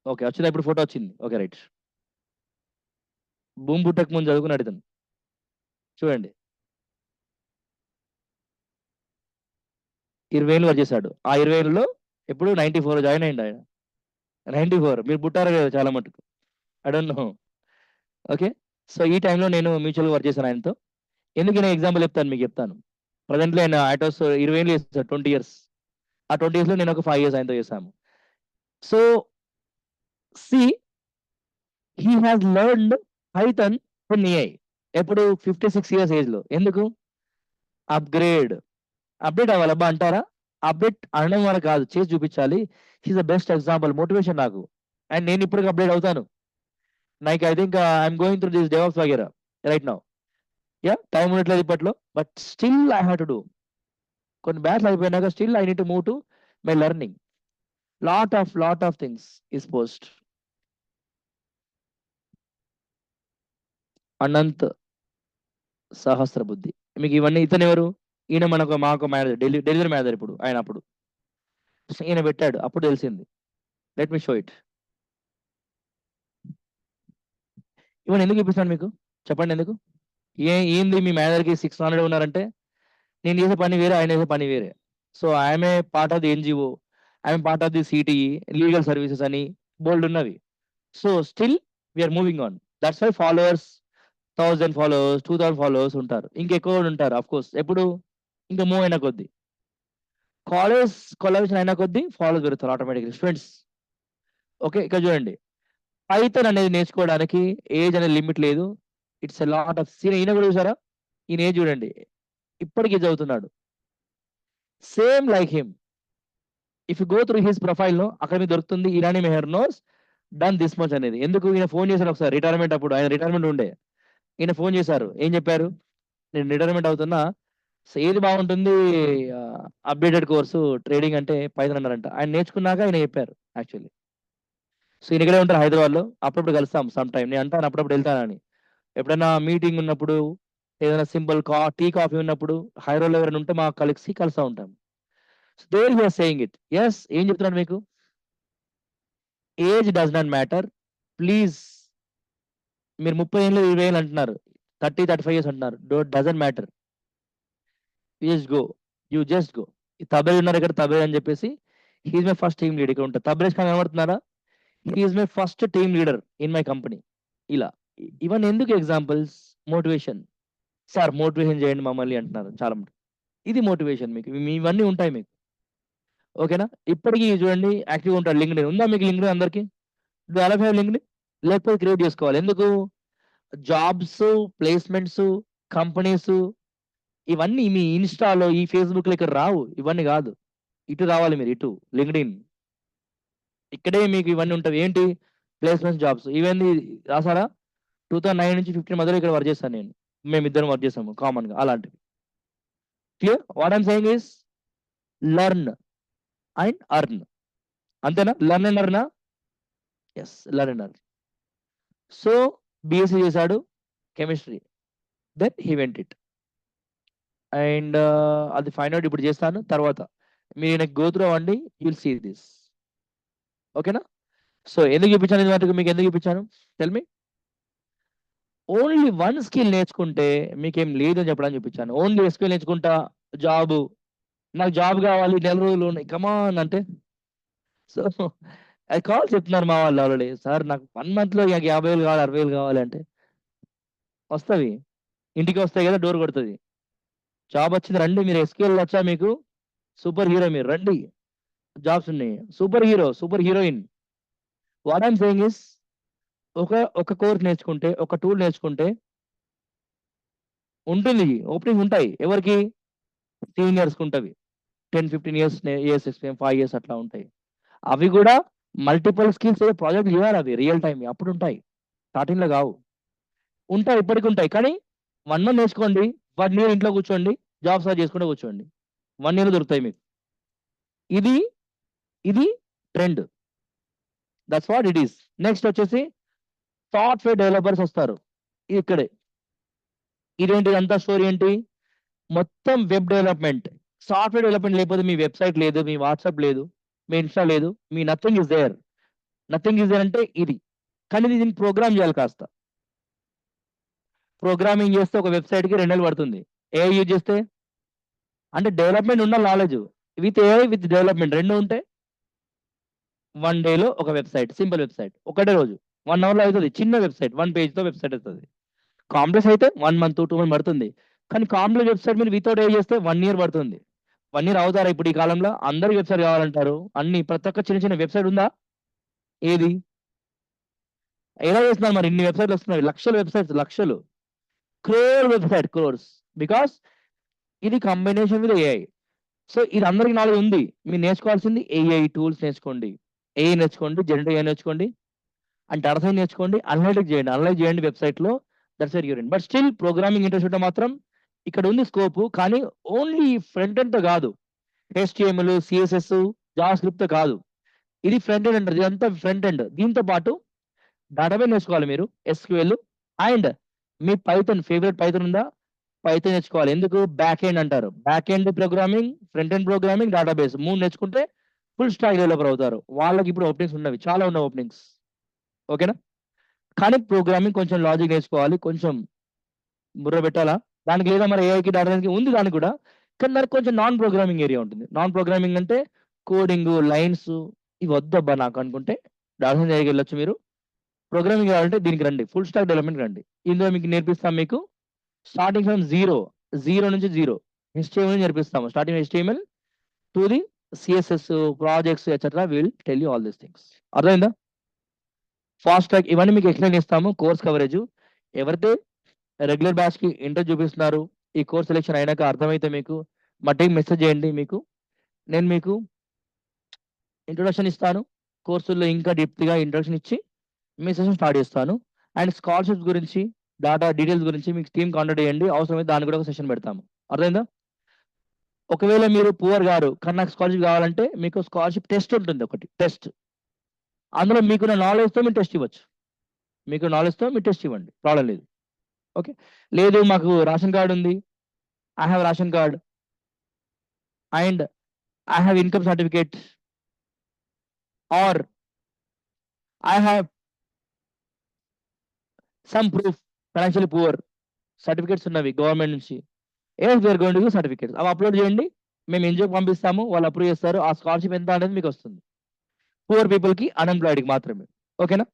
ఓకే, వచ్చిందా ఇప్పుడు? ఫోటో వచ్చింది. Okay, right. భూమి పుట్టక ముందు చదువుకున్నాడు ఇతను. చూడండి, 20 ఏళ్ళు వర్క్ చేశాడు. ఆ 20 ఏళ్ళలో ఎప్పుడు 94 జాయిన్ అయ్యిండు ఆయన. 94 మీరు పుట్టారా లేదా చాలా మటుకు, I don't no. Okay. So ఈ టైంలో నేను మ్యూచువల్గా వర్క్ చేశాను ఆయనతో. ఎందుకు నేను ఎగ్జాంపుల్ చెప్తాను మీకు, చెప్తాను. ప్రజెంట్లీ ఆయన ఆటోస్ 20 ఏళ్ళు చేస్తాడు, 20 years. ఆ 20 years లో నేను ఒక 5 years ఆయనతో చేశాము. So see, he has learned Python from AI. ఎప్పుడు 56 years ఏజ్లో. ఎందుకు? అప్గ్రేడ్ అప్డేట్ అవ్వాలబ్బా అంటారా? అప్డేట్ అనడం వల్ల కాదు, చేసి చూపించాలి. He's the best example, motivation నాకు. అండ్ నేను ఇప్పటికి అప్డేట్ అవుతాను. Like I think I'm going through this DevOps వగేరా రైట్ నౌ. యా, టైం ఉండట్లేదు ఇప్పట్లో, but still I have to do. కొన్ని బ్యాచ్లు అయిపోయినాక still I need to move to my learning. Lot of things is post. Anant Sahasra Buddhi. మీకు ఇవన్నీ ఇతను ఎవరు? ఈయన మాకు మేనేజర్, డెలివరీ మేనేజర్ ఇప్పుడు ఆయన. అప్పుడు ఈయన పెట్టాడు, అప్పుడు తెలిసింది. Let me show it. ఇవన్నీ ఎందుకు చూపిస్తాను మీకు? చెప్పండి ఎందుకు? ఏంది మీ మేనేజర్కి 600 ఉన్నారంటే, నేను చేసే పని వేరే, ఆయన చేసే పని వేరే. So I'm a part of the NGO, I'm part of the CTE, legal services అని బోల్డ్ ఉన్నవి. So still we're moving on. That's why followers 1000 followers, 2000 followers ఉంటారు, ఇంకెక్కువ కూడా ఉంటారు అఫ్ కోర్స్. ఎప్పుడు? ఇంకా మూవ్ అయిన కొద్దీ, కాలేజ్ కొలాబరేషన్ అయిన కొద్దీ ఫాలోవర్స్ పెరుగుతారు ఆటోమేటిక్గా స్టూడెంట్స్. ఓకే, ఇక్కడ చూడండి. పైథాన్ అనేది నేర్చుకోవడానికి ఏజ్ అనేది లిమిట్ లేదు. It's a lot of seen. ఈయన కూడా చూసారా? ఈయన ఏజ్ చూడండి, ఇప్పటికీ చదువుతున్నాడు. Same like him. If you go through his profile లో, అక్కడ మీకు దొరుకుతుంది Irani Meher knows done this much అనేది. ఎందుకు? ఈయన ఫోన్ చేశారు ఒకసారి రిటైర్మెంట్ అప్పుడు, ఆయన రిటైర్మెంట్ ఉండే. ఈయన ఫోన్ చేశారు, ఏం చెప్పారు? నేను రిటైర్మెంట్ అవుతున్నా, సో ఏది బాగుంటుంది అప్డేటెడ్ కోర్సు ట్రేడింగ్ అంటే పైథాన్ అన్నారంట. ఆయన నేర్చుకున్నాక ఆయన చెప్పారు యాక్చువల్లీ. సో ఈయన ఇక్కడే ఉంటారు హైదరాబాద్లో, అప్పుడప్పుడు కలుస్తాం సమ్ టైం. నేను అంటాను అప్పుడప్పుడు వెళ్తానని. ఎప్పుడైనా మీటింగ్ ఉన్నప్పుడు, ఏదైనా సింపుల్ టీ కాఫీ ఉన్నప్పుడు హైదరాబాద్లో ఎవరైనా ఉంటే మా కలిసి కలుస్తూ ఉంటాం. There he are saying it. Yes, ఏం చెప్తున్నాడు మీకు? Age does not matter. Please, మీరు 30 ఏళ్ళు 20 ఏళ్ళు అంటున్నారు, 30-35 years అంటున్నారు, డజంట్ మ్యాటర్. Just go. ఈ తబేల్ ఉన్నారు ఇక్కడ, తబేల్ అని చెప్పేసి, he's my first team leader. ఇక్కడ ఉంటారు తబేల్ ఖాన్, కనబడుతున్నారా? He's my first team leader in my company. ఇలా ఇవన్నీ ఎందుకు ఎగ్జాంపుల్స్? మోటివేషన్. సార్ మోటివేషన్ చేయండి మమ్మల్ని అంటున్నారు చాలా మంది. ఇది మోటివేషన్ మీకు, ఇవన్నీ ఉంటాయి మీకు. ఓకేనా? ఇప్పటికీ చూడండి యాక్టివ్గా ఉంటాడు. లింక్డ్ఇన్ ఉందా మీకు? లింక్డ్ఇన్ అందరికి డెవలప్ అయ్యే లింక్డ్ఇన్, లేకపోతే క్రియేట్ చేసుకోవాలి. ఎందుకు? జాబ్స్, ప్లేస్మెంట్స్, కంపెనీస్ ఇవన్నీ మీ ఇన్స్టాలో, ఈ ఫేస్బుక్లో ఇక్కడ రావు. ఇవన్నీ కాదు, ఇటు రావాలి మీరు, ఇటు లింక్డ్ఇన్. ఇక్కడే మీకు ఇవన్నీ ఉంటాయి. ఏంటి? Placements, jobs. ఇవన్నీ రాసారా? 2009 నుంచి 15 మధ్యలో ఇక్కడ వర్క్ చేస్తాను నేను. మేమిద్దరం వర్క్ చేస్తాము కామన్గా అలాంటివి. Clear? What I'm saying is learn and earn. అంతేనా? లర్న్ అండ్ అర్నా? Yes, learn and earn. So BSc చేశాడు chemistry, then he went it. అండ్ అది ఫైండ్ అవుట్ ఇప్పుడు చేస్తాను తర్వాత. మీరు నాకు గో త్రూ అవ్వండి, యుల్ సీ దిస్. ఓకేనా? సో ఎందుకు చూపించాను ఇది మటుకు? మీకు ఎందుకు చూపించాను? Tell me. Only one skill నేర్చుకుంటే మీకేం లేదు అని చెప్పడానికి చూపించాను. ఓన్లీ స్కిల్ నేర్చుకుంటా జాబ్, నాకు జాబ్ కావాలి, నెల రోజులు ఉన్నాయి, కమాన్ అంటే. సో అది కాల్ చెప్తున్నారు మా వాళ్ళు ఆల్రెడీ, సార్ నాకు 1 monthలో నాకు 50,000 కావాలి, 60,000 కావాలి అంటే వస్తుంది. ఇంటికి వస్తాయి కదా, డోర్ కొడుతుంది. జాబ్ వచ్చింది, రండి. మీరు ఎస్కేల్ వచ్చా మీకు? సూపర్ హీరో మీరు, రండి. జాబ్స్ ఉన్నాయి. Super hero, super heroine. What I'm saying is, ఒక కోర్స్ నేర్చుకుంటే, ఒక టూల్ నేర్చుకుంటే ఉంటుంది, ఓపెనింగ్ ఉంటాయి. ఎవరికి? సీనియర్స్కి ఉంటుంది. 10-15 years ఎక్స్పీరియన్స్, 5 years అట్లా ఉంటాయి. అవి కూడా మల్టిపుల్ స్కిల్స్ ప్రాజెక్ట్ చేయాలి, అవి రియల్ టైం అప్పుడు ఉంటాయి, స్టార్టింగ్లో కావు. ఉంటాయి, ఇప్పటికి ఉంటాయి. కానీ 1 month నేర్చుకోండి, 1 year ఇంట్లో కూర్చోండి, జాబ్ సర్చ్ చేసుకుంటూ కూర్చోండి, 1 year దొరుకుతాయి మీకు. ఇది ఇది trend. That's what it is. Next వచ్చేసి సాఫ్ట్వేర్ డెవలపర్స్ వస్తారు ఇక్కడే. ఇదేంటి అంతా స్టోరీ ఏంటి? మొత్తం వెబ్ డెవలప్మెంట్. సాఫ్ట్వేర్ డెవలప్మెంట్ లేకపోతే మీ వెబ్సైట్ లేదు, మీ వాట్సాప్ లేదు, మీ ఇన్స్టా లేదు, మీ nothing is there. Nothing is there అంటే ఇది. కానీ దీన్ని ప్రోగ్రామ్ చేయాలి కాస్త. ప్రోగ్రామింగ్ చేస్తే ఒక వెబ్సైట్కి 2 నెలలు పడుతుంది. ఏఐ యూజ్ చేస్తే, అంటే డెవలప్మెంట్ ఉన్న knowledge with AI with development రెండు ఉంటే 1 డేలో ఒక వెబ్సైట్, సింపుల్ వెబ్సైట్, ఒకటే రోజు 1 అవర్లో అవుతుంది. చిన్న వెబ్సైట్, 1 పేజ్తో వెబ్సైట్ అవుతుంది. కాంప్లెక్స్ అయితే 1 month 2 months పడుతుంది. కానీ కాంప్లెక్స్ వెబ్సైట్ మీరు వితౌట్ ఏఐ చేస్తే 1 year పడుతుంది. 1 year అవుతారా ఇప్పుడు ఈ కాలంలో? అందరికి వెబ్సైట్ కావాలంటారు. అన్ని ప్రతి ఒక్క చిన్న చిన్న వెబ్సైట్ ఉందా? ఏది? ఎలా చేస్తున్నారు మరి? ఇన్ని వెబ్సైట్లు వస్తున్నాయి, లక్షల వెబ్సైట్స్, లక్షలు. వెబ్సైట్ క్రోర్స్, బికాస్ ఇది కాంబినేషన్ విత్ ఏఐ. సో ఇది అందరికి నాలెడ్జ్ ఉంది. మీరు నేర్చుకోవాల్సింది ఏఐ టూల్స్ నేర్చుకోండి, ఏఐ నేర్చుకోండి, జనరల్ ఏఐ నేర్చుకోండి, అండ్ డేటా సైన్స్ నేర్చుకోండి, అనలైజ్ చేయండి వెబ్సైట్లో. That's where you're in. But still programming interest ఉంటే మాత్రం ఇక్కడ ఉంది స్కోప్, కానీ ఓన్లీ ఫ్రంట్ ఎండ్తో కాదు, HTML, CSS, జావా స్క్రిప్ట్ కాదు. ఇది ఫ్రంట్ ఎండ్ అంటారు, ఇదంతా ఫ్రంట్ ఎండ్. దీంతో పాటు డేటాబేస్ నేర్చుకోవాలి మీరు, SQL, and me Python, favourite Python ఉందా, పైథాన్ నేర్చుకోవాలి. ఎందుకు? బ్యాక్ ఎండ్ అంటారు. Back end programming, front end programming, database 3 నేర్చుకుంటే ఫుల్ స్టాక్ డెవలపర్ అవుతారు. వాళ్ళకి ఇప్పుడు ఓపెనింగ్స్ ఉన్నవి, చాలా ఉన్నాయి ఓపెనింగ్స్. ఓకేనా? కానీ ప్రోగ్రామింగ్ కొంచెం లాజిక్ నేర్చుకోవాలి, కొంచెం బుర్ర పెట్టాలా దానికి. లేదా మరి ఏఐకి డేటాకి ఉంది దానికి కూడా, కానీ దానికి కొంచెం నాన్ ప్రోగ్రామింగ్ ఏరియా ఉంటుంది. నాన్ ప్రోగ్రామింగ్ అంటే కోడింగ్, లైన్స్, ఇవి వద్దబ్బా నాకు అనుకుంటే డేటా సైన్స్ ఏరియాకి వెళ్ళొచ్చు మీరు. ప్రోగ్రామింగ్ కావాలంటే దీనికి రండి, ఫుల్ స్టాక్ డెవలప్మెంట్ రండి. ఇందులో మీకు నేర్పిస్తాం, మీకు స్టార్టింగ్ ఫ్రమ్ జీరో నుంచి జీరో HTML నేర్పిస్తాము. Starting HTML to the CSS projects etcetera, will tell you all these things. అర్థమైందా? ఫాస్ట్ ట్రాక్ ఇవన్నీ మీకు ఎక్స్ప్లెయిన్ చేస్తాము. కోర్స్ కవరేజ్ ఎవరైతే రెగ్యులర్ బ్యాచ్ కి ఇంట్రెస్ట్ చూపిస్తున్నారు, ఈ కోర్స్ సెలెక్షన్ అయినాక అర్థమైతే మీకు మా టీం మెసేజ్ చేయండి. నేను మీకు ఇంట్రొడక్షన్ ఇస్తాను. కోర్సుల్లో ఇంకా డెప్త్గా ఇంట్రొడక్షన్ ఇచ్చి మీ సెషన్ స్టార్ట్ చేస్తాను. అండ్ స్కాలర్షిప్స్ గురించి, డీటెయిల్స్ గురించి మీకు టీం కాంటాక్ట్ చేయండి. అవసరమైతే దాన్ని కూడా ఒక సెషన్ పెడతాము. అర్థమైందా? ఒకవేళ మీరు పువర్ గారు కానీ నాకు స్కాలర్షిప్ కావాలంటే మీకు స్కాలర్షిప్ టెస్ట్ ఉంటుంది, ఒకటి టెస్ట్. అందులో మీకున్న నాలెడ్జ్తో మీరు టెస్ట్ ఇవ్వచ్చు. మీరు టెస్ట్ ఇవ్వండి, ప్రాబ్లం లేదు. ఓకే, లేదు మాకు రేషన్ కార్డు ఉంది, I have ration card and I have income certificate, or I have some proof financial poor certificates ఉన్నవి గవర్నమెంట్ నుంచి. We're going to give certificates. అవి అప్లోడ్ చేయండి, మేము ఎన్జిఓకి పంపిస్తాము, వాళ్ళు అప్రూవ్ చేస్తారు. ఆ స్కాలర్షిప్ ఎంత అనేది మీకు వస్తుంది. పూర్ పీపుల్కి, అన్ఎంప్లాయిడ్కి మాత్రమే. ఓకేనా?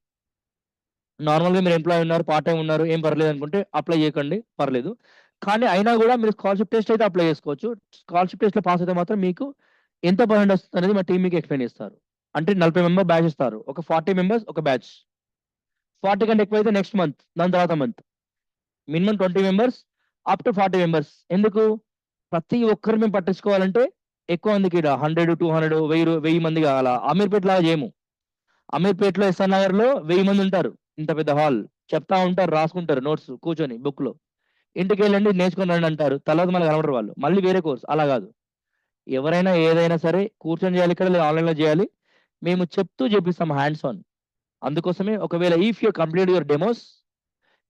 నార్మల్గా మీరు ఎంప్లాయ్ ఉన్నారు, పార్ట్ టైం ఉన్నారు, ఏం పర్లేదు అనుకుంటే అప్లై చేయకండి, పర్లేదు. కానీ అయినా కూడా మీరు స్కాలర్షిప్ టెస్ట్ అయితే అప్లై చేసుకోవచ్చు. స్కాలర్షిప్ టెస్ట్లో పాస్ అయితే మాత్రం మీకు ఎంత పర్సెంట్ వస్తుంది అనేది మా టీం మీకు ఎక్స్ప్లెయిన్ చేస్తారు. అంటే 40 మెంబర్ బ్యాచ్ ఇస్తారు, ఒక 40 మెంబర్స్ ఒక బ్యాచ్. 40 కంటే ఎక్కువైతే నెక్స్ట్ మంత్, దాని తర్వాత month. Minimum 20 members up to 40 members. ఎందుకు? ప్రతి ఒక్కరు మేము పట్టించుకోవాలంటే ఎక్కువ మందికి, 100, 200, 1000 మంది కావాలా? అమీర్పేట లాగా చేయము. అమీర్పేటలో SR నగర్లో 1000 మంది ఉంటారు, ఇంత పెద్ద హాల్. చెప్తా ఉంటారు, రాసుకుంటారు నోట్స్ కూర్చొని బుక్లో. ఇంటికి వెళ్ళండి నేర్చుకొని రండి అంటారు, తర్వాత మళ్ళీ కనబడరు వాళ్ళు, మళ్ళీ వేరే కోర్స్. అలా కాదు, ఎవరైనా ఏదైనా సరే కూర్చొని చేయాలి ఇక్కడ, లేదా ఆన్లైన్లో చేయాలి. మేము చెప్తూ చేపిస్తాం హ్యాండ్స్ ఆన్. అందుకోసమే ఒకవేళ if you complete your demos,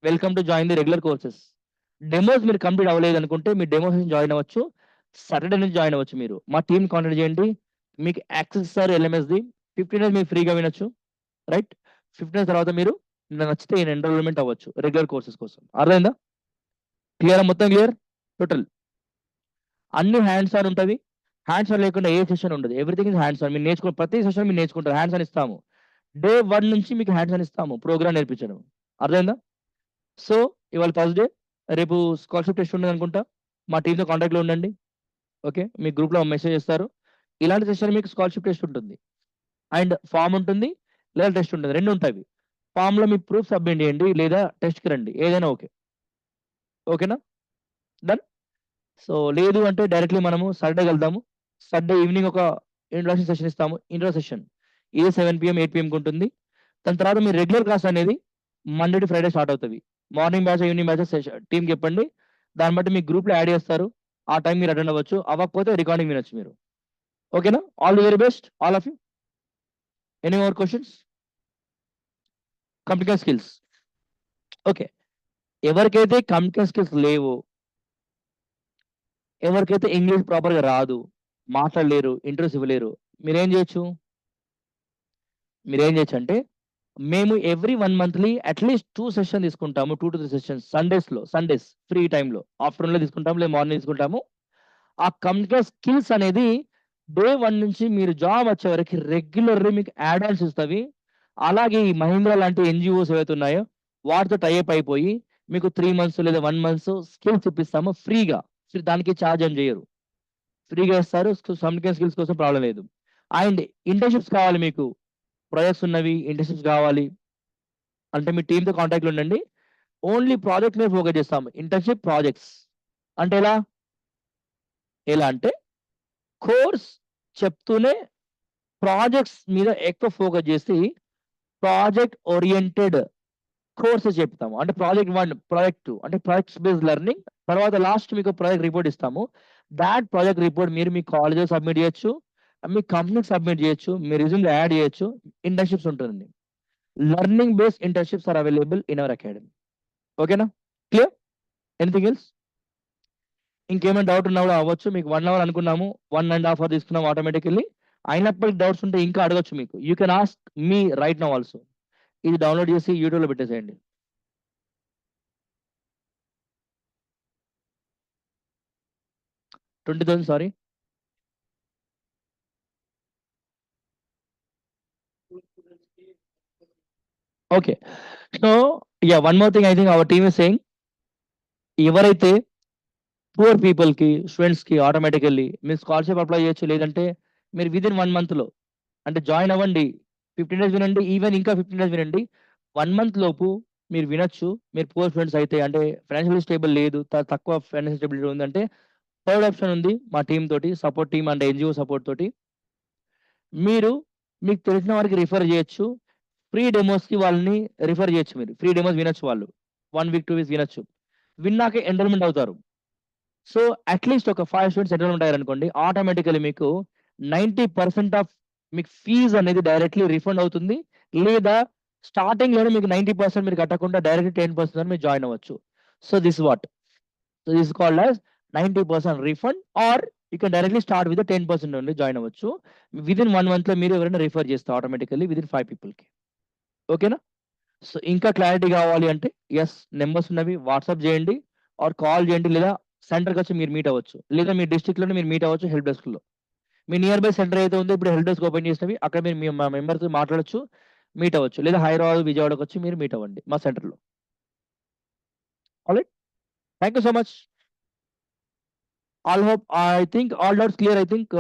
welcome to join the regular courses. Demos మీరు కంప్లీట్ అవ్వలేదు అనుకుంటే మీ డెమోస్ నుంచి జాయిన్ అవ్వచ్చు, సాటర్డే నుంచి జాయిన్ అవ్వచ్చు. మీరు మా టీం కాంటాక్ట్ చేయండి, మీకు యాక్సెస్ ఇస్తారు LMSది. 15 డేస్ మీరు ఫ్రీగా వినొచ్చు, రైట్? 15 డేస్ తర్వాత మీరు నచ్చితే ఎన్రోల్మెంట్ అవ్వచ్చు రెగ్యులర్ కోర్సెస్ కోసం. అర్థమైందా? క్లియర్? మొత్తం క్లియర్ టోటల్. అన్ని హ్యాండ్స్ ఆన్ ఉంటుంది. హ్యాండ్స్ ఆన్ లేకుండా ఏ సెషన్ ఉండదు, ఎవ్రీథింగ్ ఇస్ హ్యాండ్స్ ఆన్. మీరు నేర్చుకో, ప్రతి సెషన్ మీరు నేర్చుకుంటారు, హ్యాండ్స్ ఆన్ ఇస్తాము. డే 1 నుంచి మీకు హ్యాండ్స్ ఆన్ ఇస్తాము, ప్రోగ్రామ్ నేర్పించడం. అర్థమైందా? సో ఇవాళ థర్స్డే, రేపు స్కాలర్షిప్ టెస్ట్ ఉండదు అనుకుంటా, మా టీంతో కాంటాక్ట్లో ఉండండి. ఓకే, మీ గ్రూప్లో మెసేజ్ చేస్తారు. ఇలాంటి సెషన్ మీకు స్కాలర్షిప్ టెస్ట్ ఉంటుంది, అండ్ ఫామ్ ఉంటుంది, లేదా టెస్ట్ ఉంటుంది, రెండు ఉంటాయి. ఫామ్లో మీ ప్రూఫ్ సబ్మిట్ చేయండి, లేదా టెస్ట్కి రండి, ఏదైనా ఓకే. ఓకేనా? డన్. సో లేదు అంటే డైరెక్ట్లీ మనము సాటర్డే వెళ్దాము. సాటర్డే ఈవినింగ్ ఒక ఇంట్రొడక్షన్ సెషన్ ఇస్తాము. ఇంట్రో సెషన్ ఇది 7 PM 8 PM ఉంటుంది. దాని తర్వాత మీ రెగ్యులర్ క్లాస్ అనేది మండే టు ఫ్రైడే స్టార్ట్ అవుతుంది. మార్నింగ్ బ్యాచ్, ఈవినింగ్ బ్యాచ్ టీంకి చెప్పండి, దాన్ని బట్టి మీ గ్రూప్లో యాడ్ చేస్తారు. ఆ టైం మీరు అటెండ్ అవ్వచ్చు, అవ్వకపోతే రికార్డింగ్ వినొచ్చు మీరు. ఓకేనా? All the very best all of you. Any more questions? Computer skills. Okay, ఎవరికైతే కంప్యూటర్ స్కిల్స్ లేవో, ఎవరికైతే ఇంగ్లీష్ ప్రాపర్గా రాదు, మాట్లాడలేరు, ఇంట్రెస్ట్ ఇవ్వలేరు, మీరేం చేయొచ్చు అంటే, మేము ఎవ్రీ 1 మంత్లీ అట్లీస్ట్ 2 సెషన్ తీసుకుంటాము, 2 to 3 సెషన్స్. సండేస్ ఫ్రీ టైంలో ఆఫ్టర్నూన్లో తీసుకుంటాము, లేదా మార్నింగ్ తీసుకుంటాము. ఆ కంప్యూటర్ స్కిల్స్ అనేది డే 1 నుంచి మీరు జాబ్ వచ్చే వరకు రెగ్యులర్లీ మీకు యాడ్ ఆన్స్ ఇస్తవి. అలాగే ఈ మహీంద్రా లాంటి NGOs ఏవైతే ఉన్నాయో వాటితో టైఅప్ అయిపోయి మీకు 3 మంత్స్ లేదా 1 మంత్స్ స్కిల్స్ ఇప్పిస్తాము ఫ్రీగా. దానికి ఛార్జ్ ఏం చేయరు, ఫ్రీగా ఇస్తారు. కమ్యూనికేషన్ స్కిల్స్ కోసం ప్రాబ్లం లేదు. అండ్ ఇంటర్న్షిప్స్ కావాలి మీకు, ప్రాజెక్ట్స్ ఉన్నవి, ఇంటర్న్షిప్స్ కావాలి అంటే మీ టీంతో కాంటాక్ట్లో ఉండండి. ఓన్లీ ప్రాజెక్ట్ మీద ఫోకస్ చేస్తాం. ఇంటర్న్‌షిప్ ప్రాజెక్ట్స్ అంటే ఎలా అంటే కోర్స్ చెప్తూనే ప్రాజెక్ట్స్ మీద ఎక్కువ ఫోకస్ చేసి ప్రాజెక్ట్ ఓరియెంటెడ్ కోర్సెస్ చెప్తాము. అంటే ప్రాజెక్ట్ 1, ప్రాజెక్ట్ 2 అంటే ప్రాజెక్ట్స్ బేస్డ్ లెర్నింగ్. తర్వాత లాస్ట్ మీకు ప్రాజెక్ట్ రిపోర్ట్ ఇస్తాము. థాట్ ప్రాజెక్ట్ రిపోర్ట్ మీరు మీ కాలేజ్‌లో సబ్మిట్ చేయొచ్చు. మీ కంపెనీకి సబ్మిట్ చేయొచ్చు. మీ రెజ్యూమ్‌లో యాడ్ చేయొచ్చు. ఇంటర్న్‌షిప్స్ ఉంటుంది. Learning based internships are available in our academy. ఓకేనా? క్లియర్? Anything else? ఇంకేమైనా డౌట్ ఉన్నా కూడా అవ్వచ్చు. మీకు 1 అవర్ అనుకున్నాము. 1 ½ అవర్ తీసుకున్నాం ఆటోమేటికల్లీ. అయినప్పటికి డౌట్స్ ఉంటే ఇంకా అడగొచ్చు మీకు. You can ask me right now also. ఇది డౌన్‌లోడ్ చేసి యూట్యూబ్‌లో పెట్టేసేయండి. 20,000 sorry. Okay. So, yeah! One more thing I think our team is saying ఎవరైతే పూర్ పీపుల్‌కి, స్టూడెంట్స్‌కి ఆటోమేటికల్లీ మీరు స్కాలర్‌షిప్ అప్లై చేయొచ్చు. లేదంటే మీరు వితిన్ 1 మంత్‌లో అంటే జాయిన్ అవ్వండి. 15 డేస్ వినండి. ఈవెన్ ఇంకా 15 డేస్ వినండి. 1 మంత్ లోపు మీరు వినొచ్చు. మీరు పూర్ స్టూడెంట్స్ అయితే అంటే ఫైనాన్షియల్లీ స్టేబుల్ లేదు. తక్కువ ఫైనాన్షియల్ స్టెబిలిటీ ఉందంటే థర్డ్ ఆప్షన్ ఉంది. మా టీమ్ తోటి సపోర్ట్ టీమ్ అంటే ఎన్‌జీఓ సపోర్ట్ తోటి. మీరు మీకు తెలిసిన వారికి రిఫర్ చేయొచ్చు. ఫ్రీ డెమోస్‌కి వాళ్ళని రిఫర్ చేయొచ్చు మీరు. ఫ్రీ డెమోస్ వినొచ్చు వాళ్ళు. 1 వీక్, 2 వీక్స్ వినొచ్చు. విన్నాక ఎన్రోల్‌మెంట్ అవుతారు. సో, అట్‌లీస్ట్ ఒక 5 స్టూడెంట్స్ ఎన్రోల్‌మెంట్ అయ్యారనుకోండి. ఆటోమేటికల్లీ మీకు 90% ఆఫ్ మీకు ఫీజ్ అనేది డైరెక్ట్‌లీ రిఫండ్ అవుతుంది. లేదా స్టార్టింగ్‌లోనే మీకు 90% మీరు కట్టకుండా డైరెక్ట్‌లీ 10% మీరు జాయిన్ అవ్వచ్చు. So, this what. So, this called as 90% refund or you can directly start with 10% నుండి జాయిన్ అవ్వచ్చు. వితిన్ 1 మంత్‌లో మీరు ఎవరైనా రిఫర్ చేస్తే ఆటోమేటికల్లీ వితిన్ 5 పీపుల్‌కి. ఓకేనా? సో, ఇంకా క్లారిటీ కావాలి అంటే యెస్ నంబర్స్ ఉన్నవి వాట్సాప్ చేయండి ఆర్ కాల్ చేయండి. లేదా సెంటర్‌కొచ్చి మీరు మీట్ అవ్వచ్చు. లేదా మీ డిస్ట్రిక్ట్‌లోనే మీరు మీట్ అవ్వచ్చు హెల్ప్ డెస్క్‌లో. మీ నియర్ బై సెంటర్ ఏదైతే ఉందో ఇప్పుడు హెల్ప్ డెస్క్ ఓపెన్ చేసినవి అక్కడ మీరు మా మెంబర్‌తో మాట్లాడొచ్చు. మీట్ అవ్వచ్చు. లేదా హైదరాబాద్, విజయవాడకొచ్చి మీరు మీట్ అవ్వండి మా సెంటర్‌లో. Alright. Thank you so much. I think all doubts clear I think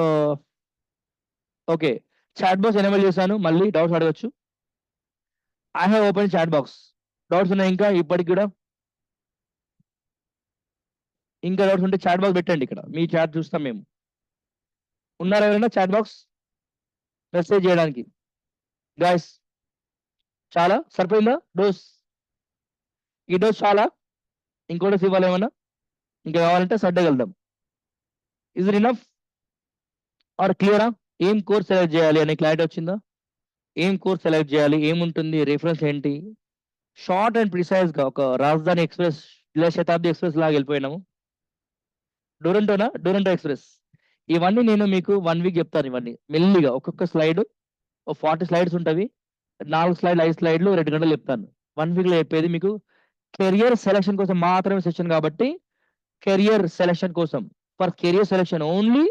okay. Chat box enable చేశాను. మళ్ళీ డౌట్స్ అడగొచ్చు. I have open chat box. Doubts ఉన్నాయా ఇంకా ఇప్పటికి కూడా? ఇంకా డౌట్స్ ఉంటే చాట్ బాక్స్ పెట్టండి ఇక్కడ. మీ చాట్ చూస్తాం మేము. ఉన్నారా ఎవరైనా చాట్ బాక్స్? మెసేజ్ చేయడానికి. గైస్ చాలా? సరిపోయిందా డోస్? ఈ డోస్ చాలా? ఇంకో డోస్ ఇవ్వాలా ఏమన్నా? ఇంకా కావాలంటే సర్దగలుగుదాం. Is it enough? ఆర్ క్లియరా? ఏం కోర్స్ సెలెక్ట్ చేయాలి అనే క్లారిటీ వచ్చిందా? ఏం కోర్స్ సెలెక్ట్ చేయాలి? ఏముంటుంది? రిఫరెన్స్ ఏంటి? షార్ట్ అండ్ ప్రిసైజ్‌గా ఒక రాజధాని ఎక్స్‌ప్రెస్ ఇలా శతాబ్ది ఎక్స్‌ప్రెస్ లాగా వెళ్ళిపోయినాము. డూరంటోనా? డూరంటో ఎక్స్‌ప్రెస్. ఇవన్నీ నేను మీకు 1 వీక్ చెప్తాను ఇవన్నీ. మెల్లిగా ఒక్కొక్క స్లైడ్ ఓ 40 స్లైడ్స్ ఉంటవి. 4 స్లైడ్‌లు, 5 స్లైడ్‌లు 2 గంటలు చెప్తాను. 1 వీక్‌లో చెప్పేది మీకు కెరియర్ సెలక్షన్ కోసం మాత్రమే సెషన్ కాబట్టి కెరియర్ సెలక్షన్ కోసం. For career selection only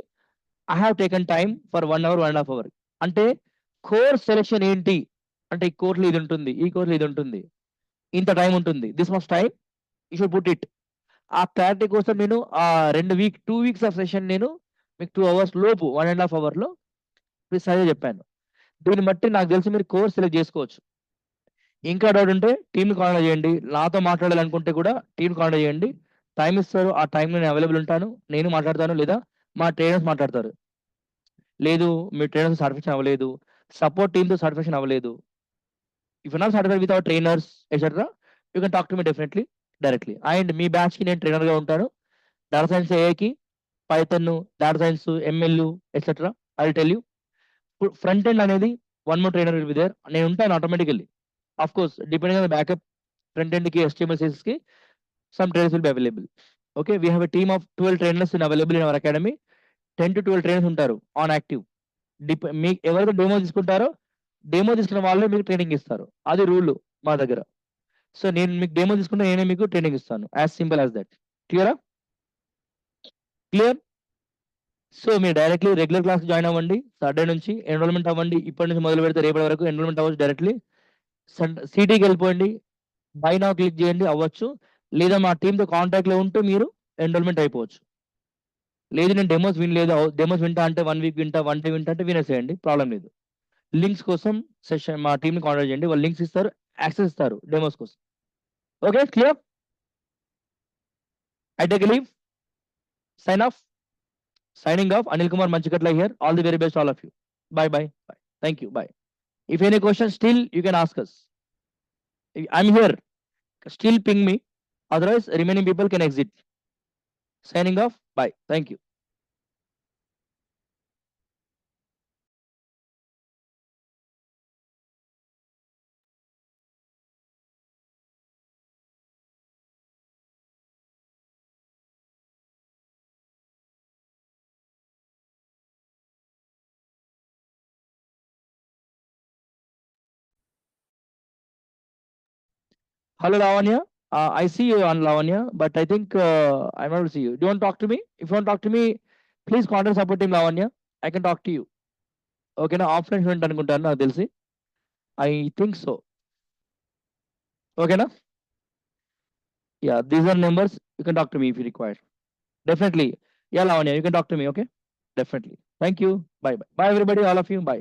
I have taken time for 1 hour, 1 ½ hour. అంటే కోర్స్ సెలక్షన్ ఏంటి? అంటే ఈ కోర్స్‌లో ఇది ఉంటుంది. ఈ కోర్స్‌లో ఇది ఉంటుంది. ఇంత టైమ్ ఉంటుంది. This much time you should put it. ఆ క్లారిటీ కోసం నేను 2 వీక్స్ ఆఫ్ సెషన్ నేను మీకు 2 అవర్స్ లోపు 1 ½ అవర్‌లో ప్రిసైజ్‌గా చెప్పాను. దీన్ని బట్టి నాకు తెలిసి మీరు కోర్స్ సెలెక్ట్ చేసుకోవచ్చు. ఇంకా డౌట్ ఉంటే టీమ్‌ని కాంటాక్ట్ చేయండి. నాతో మాట్లాడాలనుకుంటే కూడా టీమ్‌ని కాంటాక్ట్ చేయండి. టైమ్ ఇస్తారు. ఆ టైమ్‌లో నేను అవైలబుల్ ఉంటాను. నేను మాట్లాడతాను. లేదా మా ట్రైనర్స్ మాట్లాడతారు. లేదు మీ ట్రైనర్స్ సాటిస్ఫాక్షన్ అవ్వలేదు. సపోర్ట్ టీమ్‌తో సాటిస్ఫాక్షన్ అవ్వలేదు. If you not satisfied with our trainers etcetera you can talk to me definitely directly. And మీ బ్యాచ్‌కి నేను ట్రైనర్‌గా ఉంటాను. డేటా సైన్స్ ఏఐకి, Python, data science, ML etcetera I will tell you. Front end అనేది one more trainer will be there. నేను ఉంటాను automatically. Of course depending on the backup front ఎండ్‌కి, HTML, CSS‌కి some trainers will be available. Okay, we have a team of 12 trainers available in our academy. 10 to 12 trainers ఉంటారు on active. మీకు ఎవరైతే demo తీసుకుంటారో demo తీసుకున్న వాళ్ళే మీకు training ఇస్తారు. అది రూల్ మా దగ్గర. సో నేను మీకు డెమో తీసుకుంటే నేనే మీకు ట్రైనింగ్ ఇస్తాను. As simple as that. క్లియరా? క్లియర్? సో మీరు డైరెక్ట్‌లీ రెగ్యులర్ క్లాస్‌కి జాయిన్ అవ్వండి. సాటర్‌డే నుంచి ఎన్రోల్‌మెంట్ అవ్వండి. ఇప్పటి నుంచి మొదలుపెడితే రేపటి వరకు ఎన్రోల్‌మెంట్ అవ్వచ్చు డైరెక్ట్‌లీ. సిటీకెళ్ళిపోండి. బై నౌ క్లిక్ చేయండి అవ్వచ్చు. లేదా మా టీమ్‌తో కాంటాక్ట్‌లో ఉంటూ మీరు ఎన్రోల్‌మెంట్ అయిపోవచ్చు. లేదు నేను డెమోస్ వినలేదు. డెమోస్ వింటా అంటే 1 వీక్ వింటా, 1 డే వింటా అంటే వినేసేయండి. ప్రాబ్లమ్ లేదు. లింక్స్ కోసం మా టీమ్‌ని కాంటాక్ట్ చేయండి. వాళ్ళు లింక్స్ ఇస్తారు. యాక్సెస్ ఇస్తారు డెమోస్ కోసం. Okay, clear? I take a leave. Sign off. Signing off. Anil Kumar Manchikatla here. All the very best, all of you. Bye bye. Bye. Thank you. Bye. If any questions still, you can ask us. I'm here. Still ping me. Otherwise, remaining people can exit. Signing off. Bye. Thank you. Hello, Lavanya. I see you on Lavanya, but I think I'm not able to see you. Do you want to talk to me? If you want to talk to me, please contact support team Lavanya. I can talk to you. ఓకేనా offline student అనుకుంటాను నాకు తెలిసి I think so ఓకేనా yeah these are numbers you can talk to me if you require definitely yeah Lavanya you can talk to me okay definitely thank you bye bye bye everybody all of you by